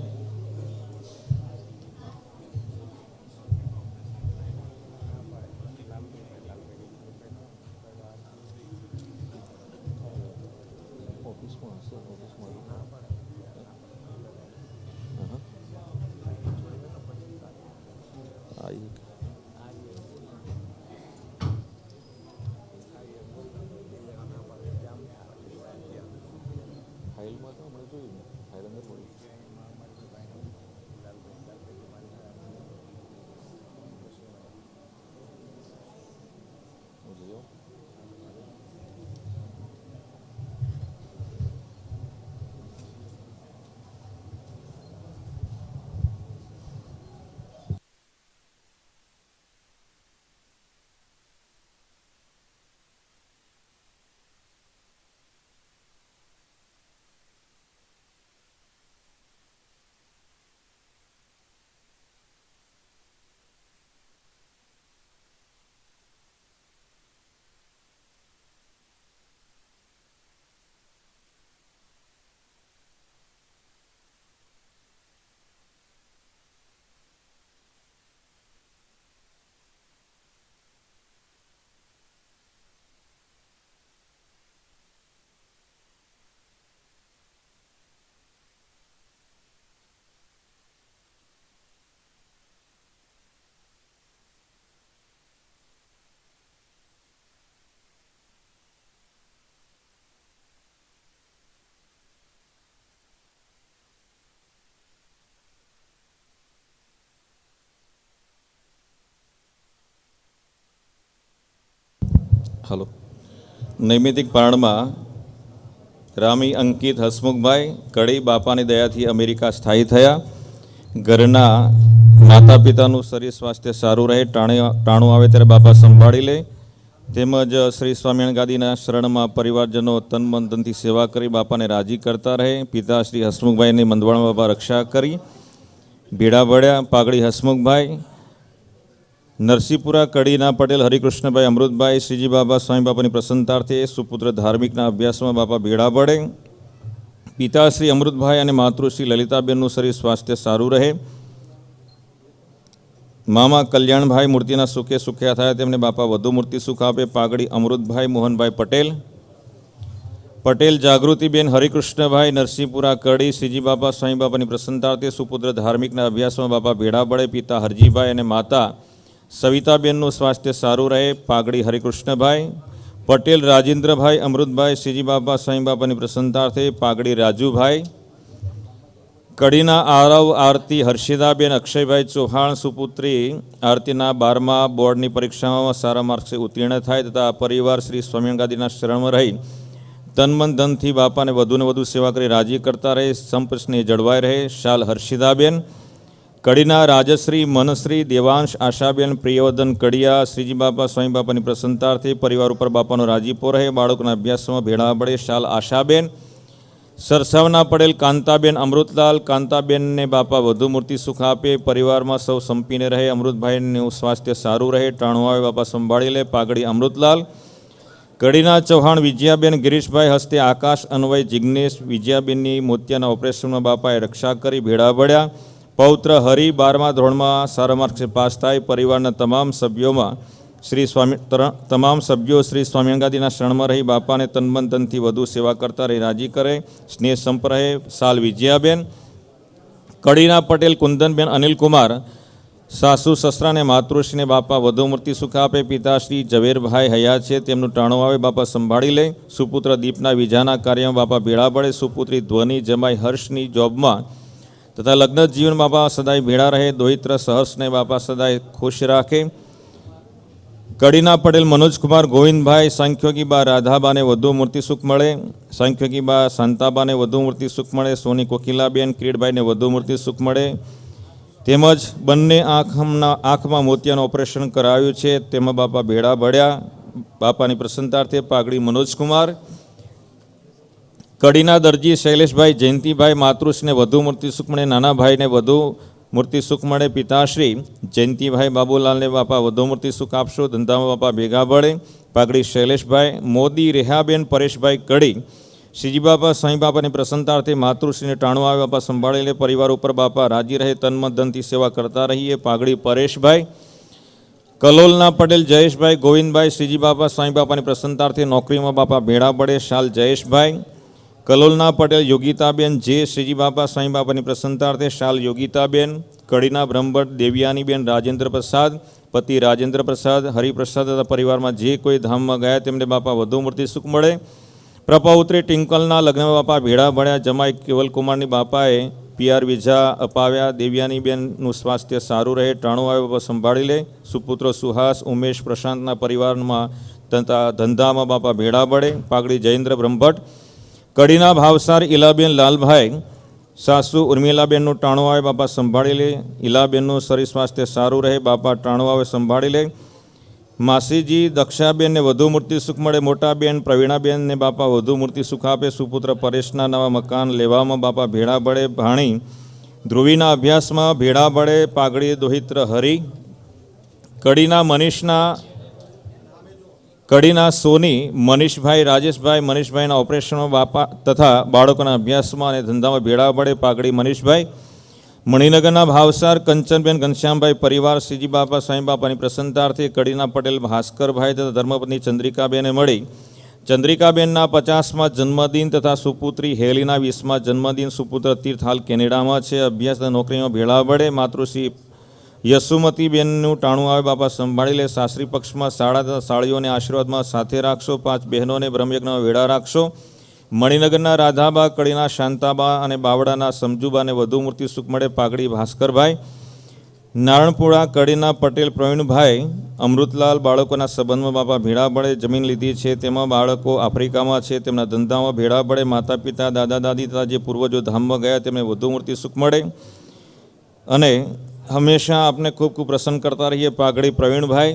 હલો નૈમિતિક પારણમાં રામી અંકિત હસમુખભાઈ કડી બાપાની દયાથી અમેરિકા સ્થાયી થયા. ઘરના માતા પિતાનું શરીર સ્વાસ્થ્ય સારું રહે, ટાણું આવે ત્યારે બાપા સંભાળી લે, તેમજ શ્રી સ્વામિનારાયણ ગાદીના શરણમાં પરિવારજનો તન મન ધનથી સેવા કરી બાપાને રાજી કરતા રહે. પિતા શ્રી હસમુખભાઈની મંદવાણા બાપા રક્ષા કરી. ભીડા ભળ્યા પાઘડી હસમુખભાઈ, નરસિંહપુરા કડીના પટેલ હરિકૃષ્ણભાઈ, અમૃતભાઈ શ્રીજી બાબા સ્વામી બાપાની પ્રસન્નતાર્થે સુપુત્ર ધાર્મિકના અભ્યાસમાં બાપા ભીડા ભળે. પિતાશ્રી અમૃતભાઈ અને માતૃશ્રી લલિતાબેનનું શરીર સ્વાસ્થ્ય સારું રહે. મામા કલ્યાણભાઈ મૂર્તિના સુખે સુખ્યા થાય તેમને બાપા વધુ મૂર્તિ સુખ આપે. પાઘડી અમૃતભાઈ મોહનભાઈ પટેલ. પટેલ જાગૃતિબેન હરિકૃષ્ણભાઈ નરસિંહપુરા કડી. શ્રીજી બાપા સ્વામી બાપાની પ્રસન્નતાર્થે સુપુત્ર ધાર્મિકના અભ્યાસમાં બાપા ભેળા બળે. પિતા હરજીભાઈ અને માતા સવિતાબેનનું સ્વાસ્થ્ય સારું રહે. પાઘડી હરિકૃષ્ણભાઈ. પટેલ રાજેન્દ્રભાઈ અમૃતભાઈ. શ્રીજી બાપા સ્વામી બાપાની પ્રસન્નતાર્થે. પાઘડી રાજુભાઈ. કડીના આરવ આરતી હર્ષિદાબેન અક્ષયભાઈ ચૌહાણ. સુપુત્રી આરતીના 12મા બોર્ડની પરીક્ષામાં સારા માર્ક્સે ઉત્તીર્ણ થાય તથા પરિવાર શ્રી સ્વામિનારાયણ ગાદીના શરણમાં રહી તન મન ધનથી બાપાને વધુને વધુ સેવા કરી રાજી કરતા રહે. સંપ સ્નેહ જળવાઈ રહે. શાલ હર્ષિદાબેન. કડીના રાજશ્રી મનશ્રી દેવાંશ આશાબેન પ્રિયવદન કડિયા. શ્રીજી બાપા સ્વામી બાપાની પ્રસન્નતાર્થે પરિવાર ઉપર બાપાનો રાજીપો રહે. બાળકોના અભ્યાસમાં ભેળા બળે. શાલ આશાબેન. સરસાવના પડેલ કાંતાબેન અમૃતલાલ. કાંતાબેનને બાપા વધુ મૂર્તિ સુખ આપે. પરિવારમાં સૌ સંપીને રહે. અમૃતભાઈનું સ્વાસ્થ્ય સારું રહે. ટાણું આવે બાપા સંભાળી લે. પાઘડી અમૃતલાલ. કડીના ચૌહાણ વિજયાબેન ગિરીશભાઈ હસ્તે આકાશ અન્વય જિજ્ઞેશ વિજયાબેનની મોતિયાના ઓપરેશનમાં બાપાએ રક્ષા કરી ભેળા બળ્યા. પૌત્ર હરિ 12મા ધોરણમાં સારા માર્ક્સે પાસ થાય. પરિવારના તમામ સભ્યો શ્રી સ્વામિનારાયણ ગાદીના શરણમાં રહી બાપાને તનમન ધનથી વધુ સેવા કરતા રહી રાજી કરે. સ્નેહ સંપ રહે. સાલ વિજયાબેન. કડીના પટેલ કુંદનબેન અનિલકુમાર. સાસુ સસરા અને માતૃશ્રીને બાપા વધુ મૂર્તિ સુખ આપે. પિતાશ્રી ઝવેરભાઈ હયાત છે તેમનું ટાણું આવે બાપા સંભાળી લે. સુપુત્ર દીપના વિજાના કાર્યમાં બાપા ભેળા બળે. સુપુત્રી ધ્વનિ જમાઈ હર્ષની જોબમાં તથા લગ્ન જીવન બાપા સદાય ભેળા રહે. દોહિત્ર સહર્ષને બાપા સદાય ખુશ રાખે. કડીના પટેલ મનોજકુમાર ગોવિંદભાઈ. સાંખ્યોગી બા રાધાબાને વધુ મૂર્તિ સુખ મળે. સાંખ્યોગી બા શાંતાબાને વધુ મૂર્તિ સુખ મળે. સોની કોકિલાબેન કિરીટભાઈને વધુ મૂર્તિ સુખ મળે. તેમજ બંને આંખમાં મોતિયાનું ઓપરેશન કરાવ્યું છે તેમાં બાપા ભેળા બળ્યા. બાપાની પ્રસન્નતાર્થે. પાઘડી મનોજકુમાર. કડીના દરજી શૈલેષભાઈ જયંતિભાઈ. માતૃશ્રીને વધુ મૂર્તિ સુખ મળે. નાના ભાઈને વધુ મૂર્તિ સુખ મળે. પિતાશ્રી જયંતિભાઈ બાબુલાલને બાપા વધુ મૂર્તિ સુખ આપશો. ધંધામાં બાપા ભેગા બળે. પાઘડી શૈલેષભાઈ. મોદી રેહાબેન પરેશભાઈ કડી. શ્રીજી બાપા સ્વામી બાપાની પ્રસન્નતાર્થે માતૃશ્રીને ટાણું આવે બાપા સંભાળી લે. પરિવાર ઉપર બાપા રાજી રહે. તનમન ધનથી સેવા કરતા રહીએ. પાઘડી પરેશભાઈ. કલોલના પટેલ જયેશભાઈ ગોવિંદભાઈ. શ્રીજી બાપા સ્વામી બાપાની પ્રસન્નતાર્થે નોકરીમાં બાપા ભેળા બળે. શાલ જયેશભાઈ. કલોલના પટેલ યોગિતાબેન જે. શ્રીજી બાપા સ્વામી બાપાની પ્રસન્નતાર્થે. શાલ યોગિતાબેન. કડીના બ્રહ્મભટ્ટ દેવયાનીબેન રાજેન્દ્ર પ્રસાદ. પતિ રાજેન્દ્ર પ્રસાદ હરિપ્રસાદ તથા પરિવારમાં જે કોઈ ધામમાં ગયા તેમને બાપા વધુ મૂર્તિ સુખ મળે. પ્રપૌત્રી ટિંકલના લગ્નમાં બાપા ભેળા ભળ્યા. જમાઈ કેવલકુમારની બાપાએ PR વિઝા અપાવ્યા. દેવયાનીબેનનું સ્વાસ્થ્ય સારું રહે. ટાણું આવે બાપા સંભાળી લે. સુપુત્રો સુહાસ ઉમેશ પ્રશાંતના પરિવારમાં તથા ધંધામાં બાપા ભેળા બળે. પાઘડી જયેન્દ્ર બ્રહ્મભટ્ટ. કડીના ભાવસાર ઈલાબેન લાલભાઈ. સાસુ ઉર્મિલાબેનનું ટાણું આવે બાપા સંભાળી લે. ઈલાબેનનું શરીર સ્વાસ્થ્ય સારું રહે. બાપા ટાણું આવે સંભાળી લે. માસીજી દક્ષાબેનને વધુ મૂર્તિ સુખ મળે. મોટાબેન પ્રવીણાબેનને બાપા વધુ મૂર્તિ સુખ આપે. સુપુત્ર પરેશના નવા મકાન લેવામાં બાપા ભેળા બળે. ભાણી ધ્રુવીના અભ્યાસમાં ભેળા બળે. પાઘડી દોહિત્ર હરિ. કડીના સોની મનીષભાઈ રાજેશભાઈ. મનીષભાઈના ઓપરેશનમાં બાપા તથા બાળકોના અભ્યાસમાં અને ધંધામાં ભેળા બળે. પાઘડી મનીષભાઈ. મણિનગરના ભાવસાર કંચનબેન ઘનશ્યામભાઈ પરિવાર. શ્રીજી બાપા સ્વામી બાપાની પ્રસન્નતાર્થે. કડીના પટેલ ભાસ્કરભાઈ તથા ધર્મપત્ની ચંદ્રિકાબેને મળી. ચંદ્રિકાબેનના 50મા જન્મદિન તથા સુપુત્રી હેલીના 20મા જન્મદિન. સુપુત્ર તીર્થ હાલ કેનેડામાં છે. અભ્યાસ તથા નોકરીમાં ભેળા બળે. માતૃશ્રી યશુમતીબેનનું ટાણું આવે બાપા સંભાળી લે. સાસરી પક્ષમાં શાળા તથા સાળીઓને આશીર્વાદમાં સાથે રાખશો. 5 બહેનોને બ્રહ્મયજ્ઞમાં વેળા રાખશો. મણિનગરના રાધાબા. કડીના શાંતાબા અને બાવડાના સમજુબાને વધુ મૂર્તિ સુખ મળે. પાઘડી ભાસ્કરભાઈ. નારણપુરા. કડીના પટેલ પ્રવીણભાઈ અમૃતલાલ. બાળકોના સંબંધમાં બાપા ભેળા બળે. જમીન લીધી છે તેમાં બાળકો આફ્રિકામાં છે તેમના ધંધામાં ભેળા બળે. માતા પિતા દાદા દાદી તથા જે પૂર્વજો ધામમાં ગયા તેમને વધુ મૂર્તિ સુખ મળે અને હંમેશા આપને ખૂબ ખૂબ પ્રસન્ન કરતા રહીએ. પાઘડી પ્રવીણભાઈ.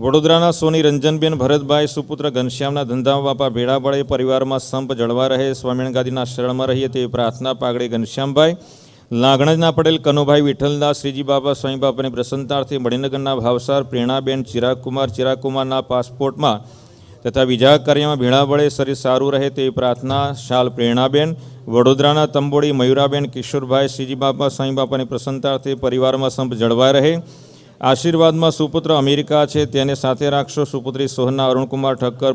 વડોદરાના સોની રંજનબેન ભરતભાઈ. સુપુત્ર ઘનશ્યામના ધંધામાં બાપા ભેળા બળે. પરિવારમાં સંપ જળવા રહે. સ્વામિનારાયણ ગાદીના શરણમાં રહીએ તેવી પ્રાર્થના. પાઘડી ઘનશ્યામભાઈ. લાગણજના પટેલ કનુભાઈ વિઠ્ઠલદાસ. શ્રીજી બાપા સ્વામી બાપાની પ્રસન્નતાર્થે. મણિનગરના ભાવસાર પ્રેરણાબેન ચિરાગકુમાર. ચિરાગકુમારના પાસપોર્ટમાં તથા બીજા કાર્યમાં ભેળા બળે. શરીર સારું રહે તેવી પ્રાર્થના. શાલ પ્રેરણાબેન. વડોદરાના તંબોડી મયુરાબેન કિશોરભાઈ. શ્રીજી બાપા સ્વામી બાપાની પ્રસન્નતાર્થે. પરિવારમાં સંપ જળવાઈ રહે. આશીર્વાદમાં સુપુત્ર અમેરિકા છે તેને સાથે રાખશો. સુપુત્રી સોહના અરુણકુમાર ઠક્કર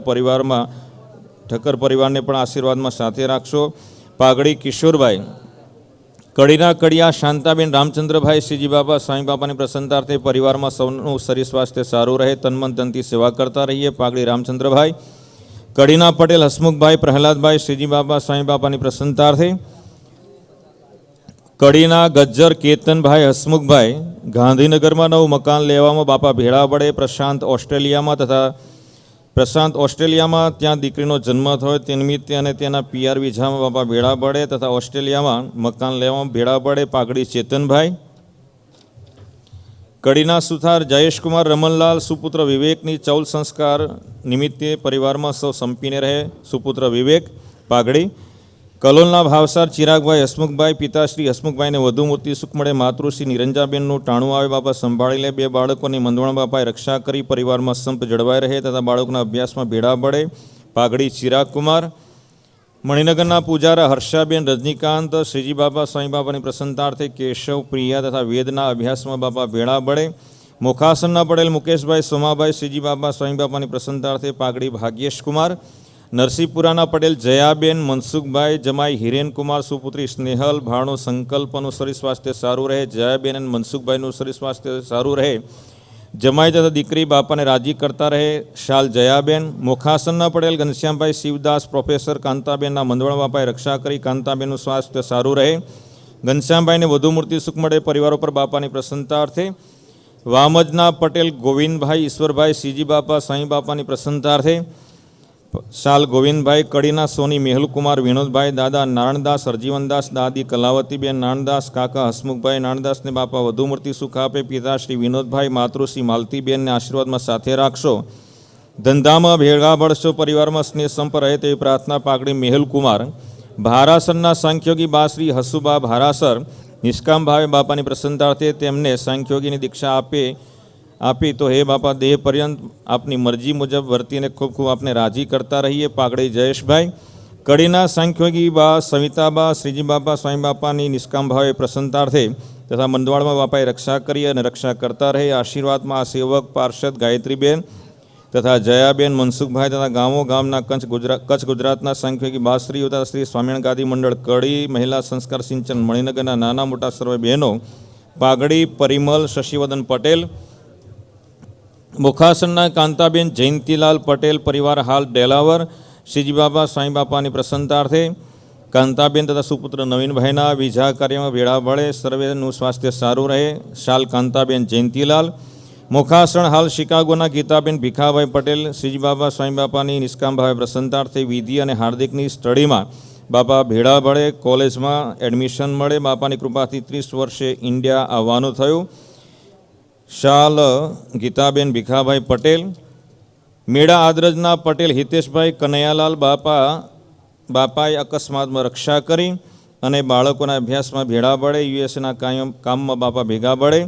પરિવારને પણ આશીર્વાદમાં સાથે રાખશો. પાઘડી કિશોરભાઈ. કડીના કડિયા શાંતાબેન રામચંદ્રભાઈ શ્રીજી બાબા સ્વામી બાપાની પ્રસન્નતાર્થે પરિવારમાં સૌનું શરીર સ્વાસ્થ્ય સારું રહે, તનમન ધનથી સેવા કરતા રહીએ. પાઘડી રામચંદ્રભાઈ. કડીના પટેલ હસમુખભાઈ પ્રહલાદભાઈ શ્રીજી બાબા સ્વામી બાપાની પ્રસન્નતાર્થે. કડીના ગજ્જર કેતનભાઈ હસમુખભાઈ. ગાંધીનગરમાં નવું મકાન લેવામાં બાપા ભેળા પડે. પ્રશાંત ઓસ્ટ્રેલિયામાં ત્યાં દીકરીનો જન્મ થયો તે નિમિત્તે અને તેના પીઆર વિઝામાં બાપા ભેળા પડે તથા ઓસ્ટ્રેલિયામાં મકાન લેવામાં ભેળા પડે. પાઘડી ચેતનભાઈ. કડીના સુથાર જયેશકુમાર રમનલાલ. સુપુત્ર વિવેકની ચૌલ સંસ્કાર નિમિત્તે પરિવારમાં સૌ સંપીને રહે. સુપુત્ર વિવેક. પાઘડી. કલોલના ભાવસાર ચિરાગભાઈ હસમુખભાઈ. પિતાશ્રી હસમુખભાઈને વધુ મોટી સુખ મળે. માતૃશ્રી નિરંજાબેનનું ટાણું આવે બાપા સંભાળી લે. 2 બાળકોની મંદવણ બાપાએ રક્ષા કરી. પરિવારમાં સંપ જળવાઈ રહે તથા બાળકોના અભ્યાસમાં ભેળા પડે. પાઘડી ચિરાગકુમાર. મણિનગરના પૂજારા હર્ષાબેન રજનીકાંત. શ્રીજી બાબા સ્વામી બાપાની પ્રસન્નતાર્થે કેશવ પ્રિયા તથા વેદના અભ્યાસમાં બાપા ભેળા પડે. મોખાસનના પટેલ મુકેશભાઈ સોમાભાઈ. શ્રીજી બાબા સ્વામી બાપાની પ્રસન્નતાર્થે. પાઘડી ભાગ્યેશકુમાર. નરસિંહપુરાના પટેલ જયાબેન મનસુખભાઈ. જમાઈ હિરેનકુમાર. સુપુત્રી સ્નેહલ. ભાણો સંકલ્પનું શરીર સ્વાસ્થ્ય સારું રહે. જયાબેન અને મનસુખભાઈનું શરીર સ્વાસ્થ્ય સારું રહે. જમાઈ તથા દીકરી બાપાને રાજી કરતા રહે. શાલ જયાબેન. મોખાસનના પટેલ ઘનશ્યામભાઈ શિવદાસ. પ્રોફેસર કાંતાબેનના મંદવણ બાપાએ રક્ષા કરી. કાંતાબેનનું સ્વાસ્થ્ય સારું રહે. ઘનશ્યામભાઈને વધુ મૂર્તિ સુખ મળે. પરિવારો પર બાપાની પ્રસન્નતાર્થે. વામજના પટેલ ગોવિંદભાઈ ઈશ્વરભાઈ. શ્રીજી બાપા સ્વામી બાપાની પ્રસન્નતાર્થે. શાલ ગોવિંદભાઈ. કડીના સોની મેહુલકુમાર વિનોદભાઈ. દાદા નારણદાસ હરજીવનદાસ. દાદી કલાવતીબેન નારણદાસ. કાકા હસમુખભાઈ નારણદાસને બાપા વધુ મૂર્તિ સુખ આપે. પિતાશ્રી વિનોદભાઈ. માતૃશ્રી માલતીબેનને આશીર્વાદમાં સાથે રાખશો. ધંધામાં ભેગા પડશો. પરિવારમાં સ્નેહ સંપ રહે તેવી પ્રાર્થના. પાઘડી મેહુલકુમાર. ભારાસરના સાંખ્યોગી બા શ્રી હસુબા ભારાસર નિષ્કામ ભાવે બાપાની પ્રસન્નતાર્થે તેમને સાંખ્યોગીની દીક્ષા આપી તો હે બાપા દેહ પર્યંત આપની મરજી મુજબ વર્તીને ખૂબ ખૂબ આપને રાજી કરતા રહીએ. પાઘડી જયેશભાઈ. કડીના સાંખ્યોગી બા સવિતાબા. શ્રીજી બાપા સ્વામી બાપાની નિષ્કામ ભાવે પ્રસન્નતાર્થે તથા મંદવાડમાં બાપાએ રક્ષા કરી અને રક્ષા કરતા રહે. આશીર્વાદમાં આ સેવક પાર્ષદ ગાયત્રીબેન તથા જયાબેન મનસુખભાઈ તથા ગામો ગામના કચ્છ ગુજરાતના સાંખ્યોગી બાશ્રીઓ તથા શ્રી સ્વામિનારાયણ ગાદી મંડળ કડી મહિલા સંસ્કાર સિંચન મણિનગરના નાના મોટા સર્વે બહેનો. પાઘડી પરિમલ શશિવદન પટેલ. મુખાસનના કાંતાબેન જયંતિલાલ પટેલ પરિવાર હાલ ડેલાવર. શ્રીજી બાબા સ્વામી બાપાની પ્રસન્નતાર્થે. કાંતાબેન તથા સુપુત્ર નવીનભાઈના વિઝા કાર્યમાં ભેળા પડે. સર્વેનું સ્વાસ્થ્ય સારું રહે. શાલ કાંતાબેન જયંતિલાલ. મુખાસણ હાલ શિકાગોના ગીતાબેન ભીખાભાઈ પટેલ. શ્રીજી બાબા સ્વામી બાપાની નિષ્કામ ભાવે પ્રસન્નતાર્થે વિધિ અને હાર્દિકની સ્ટડીમાં બાપા ભેળા પડે. કોલેજમાં એડમિશન મળે. બાપાની કૃપાથી 30 વર્ષે ઇન્ડિયા આવવાનું થયું. શાલ ગીતાબેન ભીખાભાઈ પટેલ. મેળા આદરજના પટેલ હિતેશભાઈ કનૈયાલાલ. બાપાએ અકસ્માતમાં રક્ષા કરી અને બાળકોના અભ્યાસમાં ભેળા પડે. યુએસના કામમાં બાપા ભેગા પડે.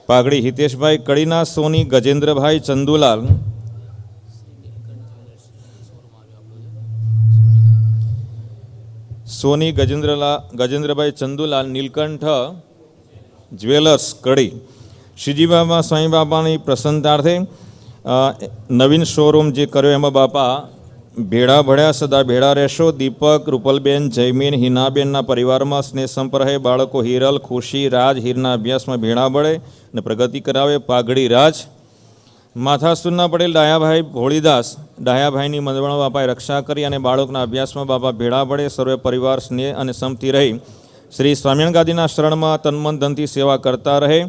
પાઘડી હિતેશભાઈ. કડીના સોની ગજેન્દ્રભાઈ ચંદુલાલ. સોની ગજેન્દ્રભાઈ ચંદુલાલ. નીલકંઠ જ્વેલર્સ કડી. શ્રીજી બાબા સ્વામી બાપાની પ્રસન્નતાર્થે નવીન શોરૂમ જે કર્યો એમાં બાપા ભેળા ભળ્યા. સદા ભેળા રહેશો. દીપક રૂપલબેન જયમીન હિનાબેનના પરિવારમાં સ્નેહ સંપ રહે. બાળકો હિરલ ખુશી રાજ હીરના અભ્યાસમાં ભેળા પડે અને પ્રગતિ કરાવે. પાઘડી રાજ. માથાસુરના પટેલ ડાયાભાઈ ભોળીદાસ. ડાયાભાઈની મંદવણ બાપાએ રક્ષા કરી અને બાળકના અભ્યાસમાં બાપા ભેળા પડે. સર્વે પરિવાર સ્નેહ અને સંપથી રહી શ્રી સ્વામિનારાયણ ગાદીના શરણમાં તનમન ધનથી સેવા કરતા રહે.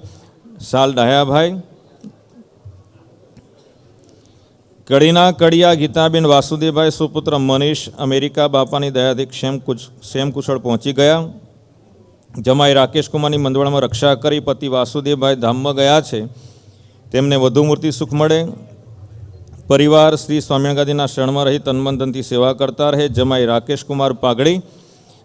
શાલ ડાયાભાઈ. કડીના કડિયા ગીતાબેન વાસુદેવભાઈ. સુપુત્ર મનીષ અમેરિકા. બાપાની દયાથી ક્ષેમ કુશળ પહોંચી ગયા. જમાઈ રાકેશકુમારની મંદવણમાં રક્ષા કરી. પતિ વાસુદેવભાઈ ધામમાં ગયા છે તેમને વધુ મૂર્તિ સુખ મળે. પરિવાર શ્રી સ્વામિનારાયણ ગાદીના શરણમાં રહી તનમન ધનથી સેવા કરતા રહે. જમાઈ રાકેશકુમાર. પાઘડી.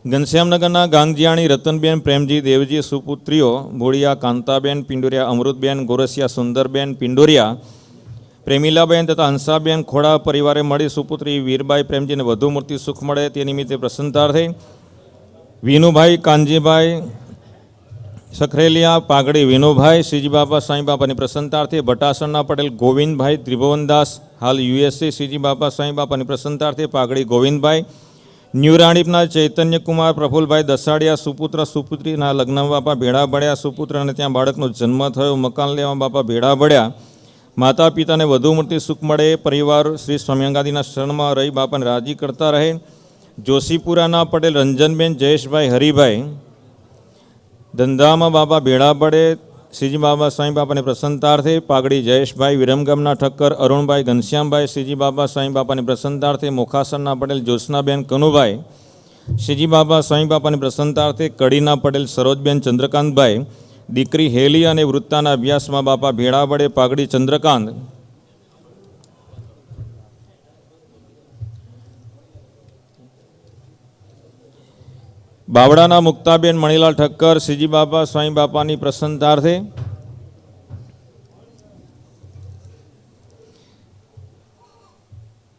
ઘનશ્યામનગરના ગાંગજીયાણી રતનબેન પ્રેમજી દેવજી. સુપુત્રીઓ ભોળિયા કાંતાબેન પિંડોરિયા. અમૃતબેન ગોરસિયા. સુંદરબેન પિંડોરિયા. પ્રેમીલાબેન તથા હંસાબેન ખોડા પરિવારે મળી. સુપુત્રી વીરબાઈ પ્રેમજીને વધુ મૂર્તિ સુખ મળે તે નિમિત્તે પ્રસન્નતાર્થે. વિનુભાઈ કાનજીભાઈ સખરેલિયા પાઘડી વિનુભાઈ શ્રીજી બાપા સાંઈ બાપાની પ્રસન્નતાર્થે, ભટાસણના પટેલ ગોવિંદભાઈ ત્રિભુવનદાસ હાલ યુએસએ શ્રીજી બાપા સાંઈ બાપાની પ્રસન્નતાર્થે પાઘડી ગોવિંદભાઈ, ન્યૂરાણીપના ચૈતન્યકુમાર પ્રફુલભાઈ દસાડિયા સુપુત્ર સુપુત્રીના લગ્ન બાપા ભેળા પડ્યા, સુપુત્ર અને ત્યાં બાળકનો જન્મ થયો, મકાન લેવા બાપા ભેળા પડ્યા, માતા પિતાને વધુ મૂર્તિ સુખ મળે, પરિવાર શ્રી સ્વામિયાંગાદીના શરણમાં રહી બાપાને રાજી કરતા રહે. જોશીપુરાના પટેલ રંજનબેન જયેશભાઈ હરિભાઈ, ધંધામાં બાપા ભેળા પડે, શ્રીજી બાબા સાંઈ બાપાની પ્રસન્નતાર્થે પાઘડી જયેશભાઈ, વિરમગામના ઠક્કર અરુણભાઈ ઘનશ્યામભાઈ શ્રીજી બાબા સાંઈ બાપાની પ્રસન્નતાર્થે, મોખાસરના પટેલ જ્યોત્સનાબેન કનુભાઈ શ્રીજી બાબા સાંઈ બાપાની પ્રસન્નતાર્થે, કડીના પટેલ સરોજબેન ચંદ્રકાંતભાઈ, દીકરી હેલી અને વૃત્તાના અભ્યાસમાં બાપા ભેળા પડે, પાઘડી ચંદ્રકાંત. બાવડાના મુક્તાબેન મણીલાલ ઠક્કર શ્રીજી બાપા સ્વામી બાપાની પ્રસન્નતાર્થે,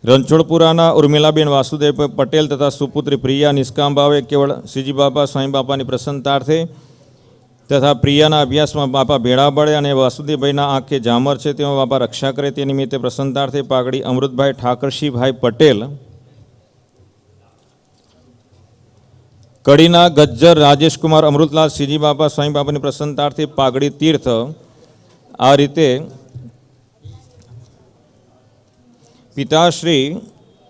રણછોડપુરાના ઉર્મિલાબેન વાસુદેવ પટેલ તથા સુપુત્રી પ્રિયા નિષ્કામ ભાવે કેવળ શ્રીજી બાપા સ્વામી બાપાની પ્રસન્નતાર્થે તથા પ્રિયાના અભ્યાસમાં બાપા ભેળા પડે અને વાસુદેવભાઈના આંખે ઝામર છે તેમાં બાપા રક્ષા કરે તે નિમિત્તે પ્રસન્નતાર્થે પાઘડી અમૃતભાઈ ઠાકરશીભાઈ પટેલ. કડીના ગજ્જર રાજેશકુમાર અમૃતલાલ શ્રીજી બાપા સ્વામી બાપાની પ્રસન્નતાર્થે પાઘડી તીર્થ. આ રીતે પિતાશ્રી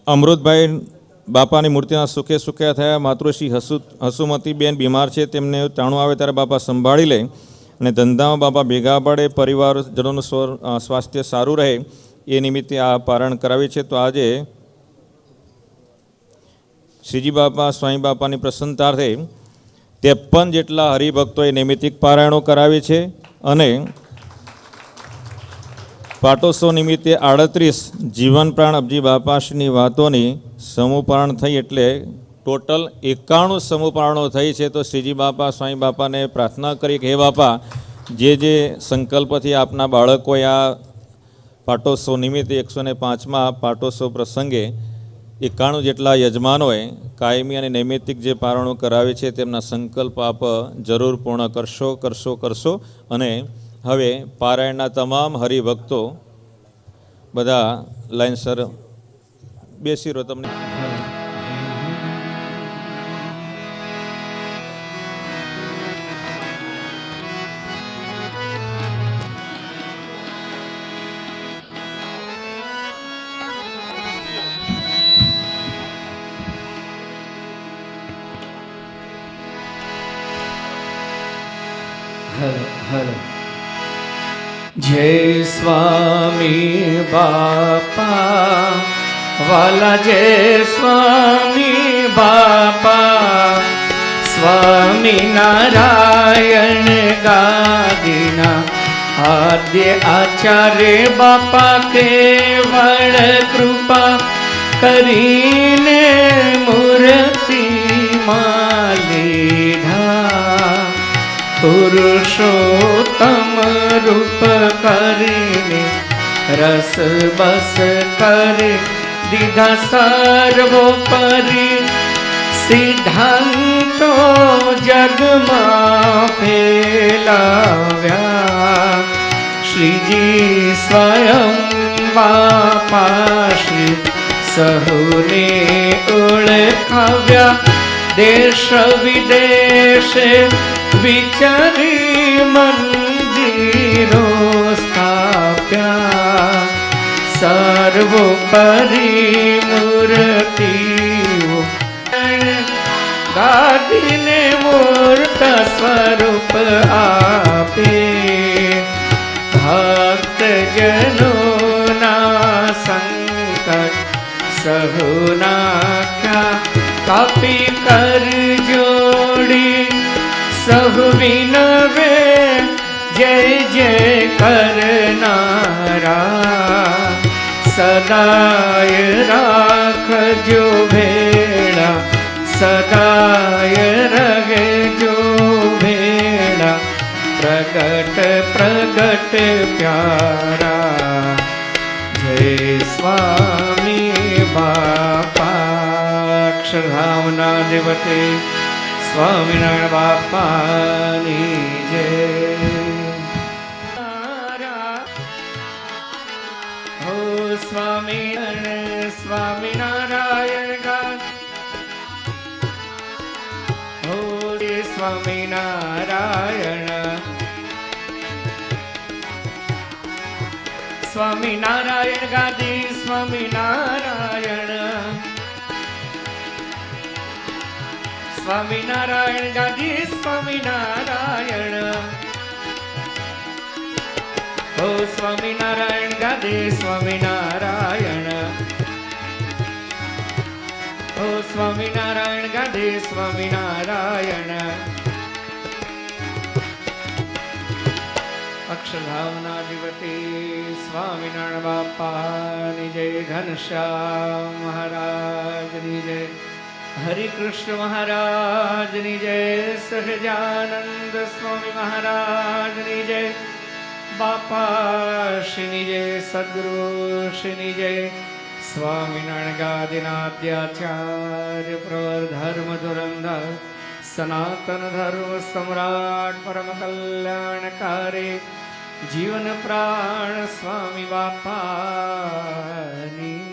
અમૃતભાઈ બાપાની મૂર્તિના સુખે સુખ્યા થયા. માતૃશ્રી હસુમતીબેન બીમાર છે, તેમને તાણું આવે ત્યારે બાપા સંભાળી લે અને ધંધામાં બાપા ભેગા પડે, પરિવારજનોનું સ્વાસ્થ્ય સારું રહે એ નિમિત્તે આ પારણ કરાવી છે. તો આજે શ્રીજી બાપા સ્વામી બાપાની પ્રસન્નતાર્થે 53 જેટલા હરિભક્તોએ નૈમિતિક પારાયણો કરાવી છે અને પાટોત્સવ નિમિત્તે 38 જીવન પ્રાણ અબજી બાપાશ્રીની વાતોની સમૂહપારણ થઈ, એટલે ટોટલ 91 સમૂહપારણો થઈ છે. તો શ્રીજી બાપા સ્વામી બાપાને પ્રાર્થના કરી કે હે બાપા, જે સંકલ્પથી આપના બાળકોએ આ પાટોત્સવ નિમિત્તે 105મા પાટોત્સવ પ્રસંગે 91 જેટલા યજમાનોએ કાયમી અને નૈમિતિક જે પારણો કરાવે છે તેમના સંકલ્પ આપ જરૂર પૂર્ણ કરશો. અને હવે પારાયણના તમામ હરિભક્તો બધા લાઈનસર બેસી રહો. તમને હર જય સ્વામી બાપા વાલા, જય સ્વામી બાપા, સ્વામી નારાયણ ગાદીના આદ્ય આચાર્ય બાપા કેવળ કૃપા કરીને મૂર્તિ લીધા, પુરુષોત્તમ રૂપ કરીને રસ બસ કરી દીધા સર્વોપરી, સિદ્ધાંતો જગમાં ફેલાવ્યા, શ્રીજી સ્વયં બાપા શ્રી સહુને ઓળખાવ્યા, દેશ વિદેશે વિચારી મંદિરો સ્થાપ્યા, સર્વોપરી મૂર્તિઓ ગાદીને મૂર્ત સ્વરૂપ આપે, ભક્તજનોના સંકટ સહુનાખ્યા, કાપી કર જોડી સહુ વિનવે, જય જય કરનારા, સદાય રાખજો ભેળા, સદાય રહેજો ભેળા, પ્રગટ પ્રગટ પ્યારા, જય સ્વામી બાપા. અક્ષરધામના દેવતે સ્વામિનારાયણ બાપાની જય. હો સ્વામિનારાયણ સ્વામિનારાયણ ગા હો સ્વામિનારાયણ સ્વામિનારાયણ ગાદી સ્વામિનારાયણ સ્વામિનારાયણ ગાદી સ્વામિનારાયણ હો સ્વામિનારાયણ ગાદી સ્વામિનારાયણ હો સ્વામિનારાયણ ગાદી સ્વામિનારાયણ અક્ષરધામનાધિપતિ સ્વામિનારાયણ બાપાની જય. ઘનશ્યામ મહારાજની જય. હરિકૃષ્ણ મહારાજની જય. સહજાનંદ સ્વામી મહારાજની જય. બાપાશ્રીની જય. સદગુરુશ્રીની જય. સ્વામિનારાયણ ગાદીનાદ્યાચાર્ય પ્રવર ધર્મ ધુરંધર સનાતન ધર્મ સમ્રાટ પરમ કલ્યાણકારી જીવન પ્રાણ સ્વામી બાપાની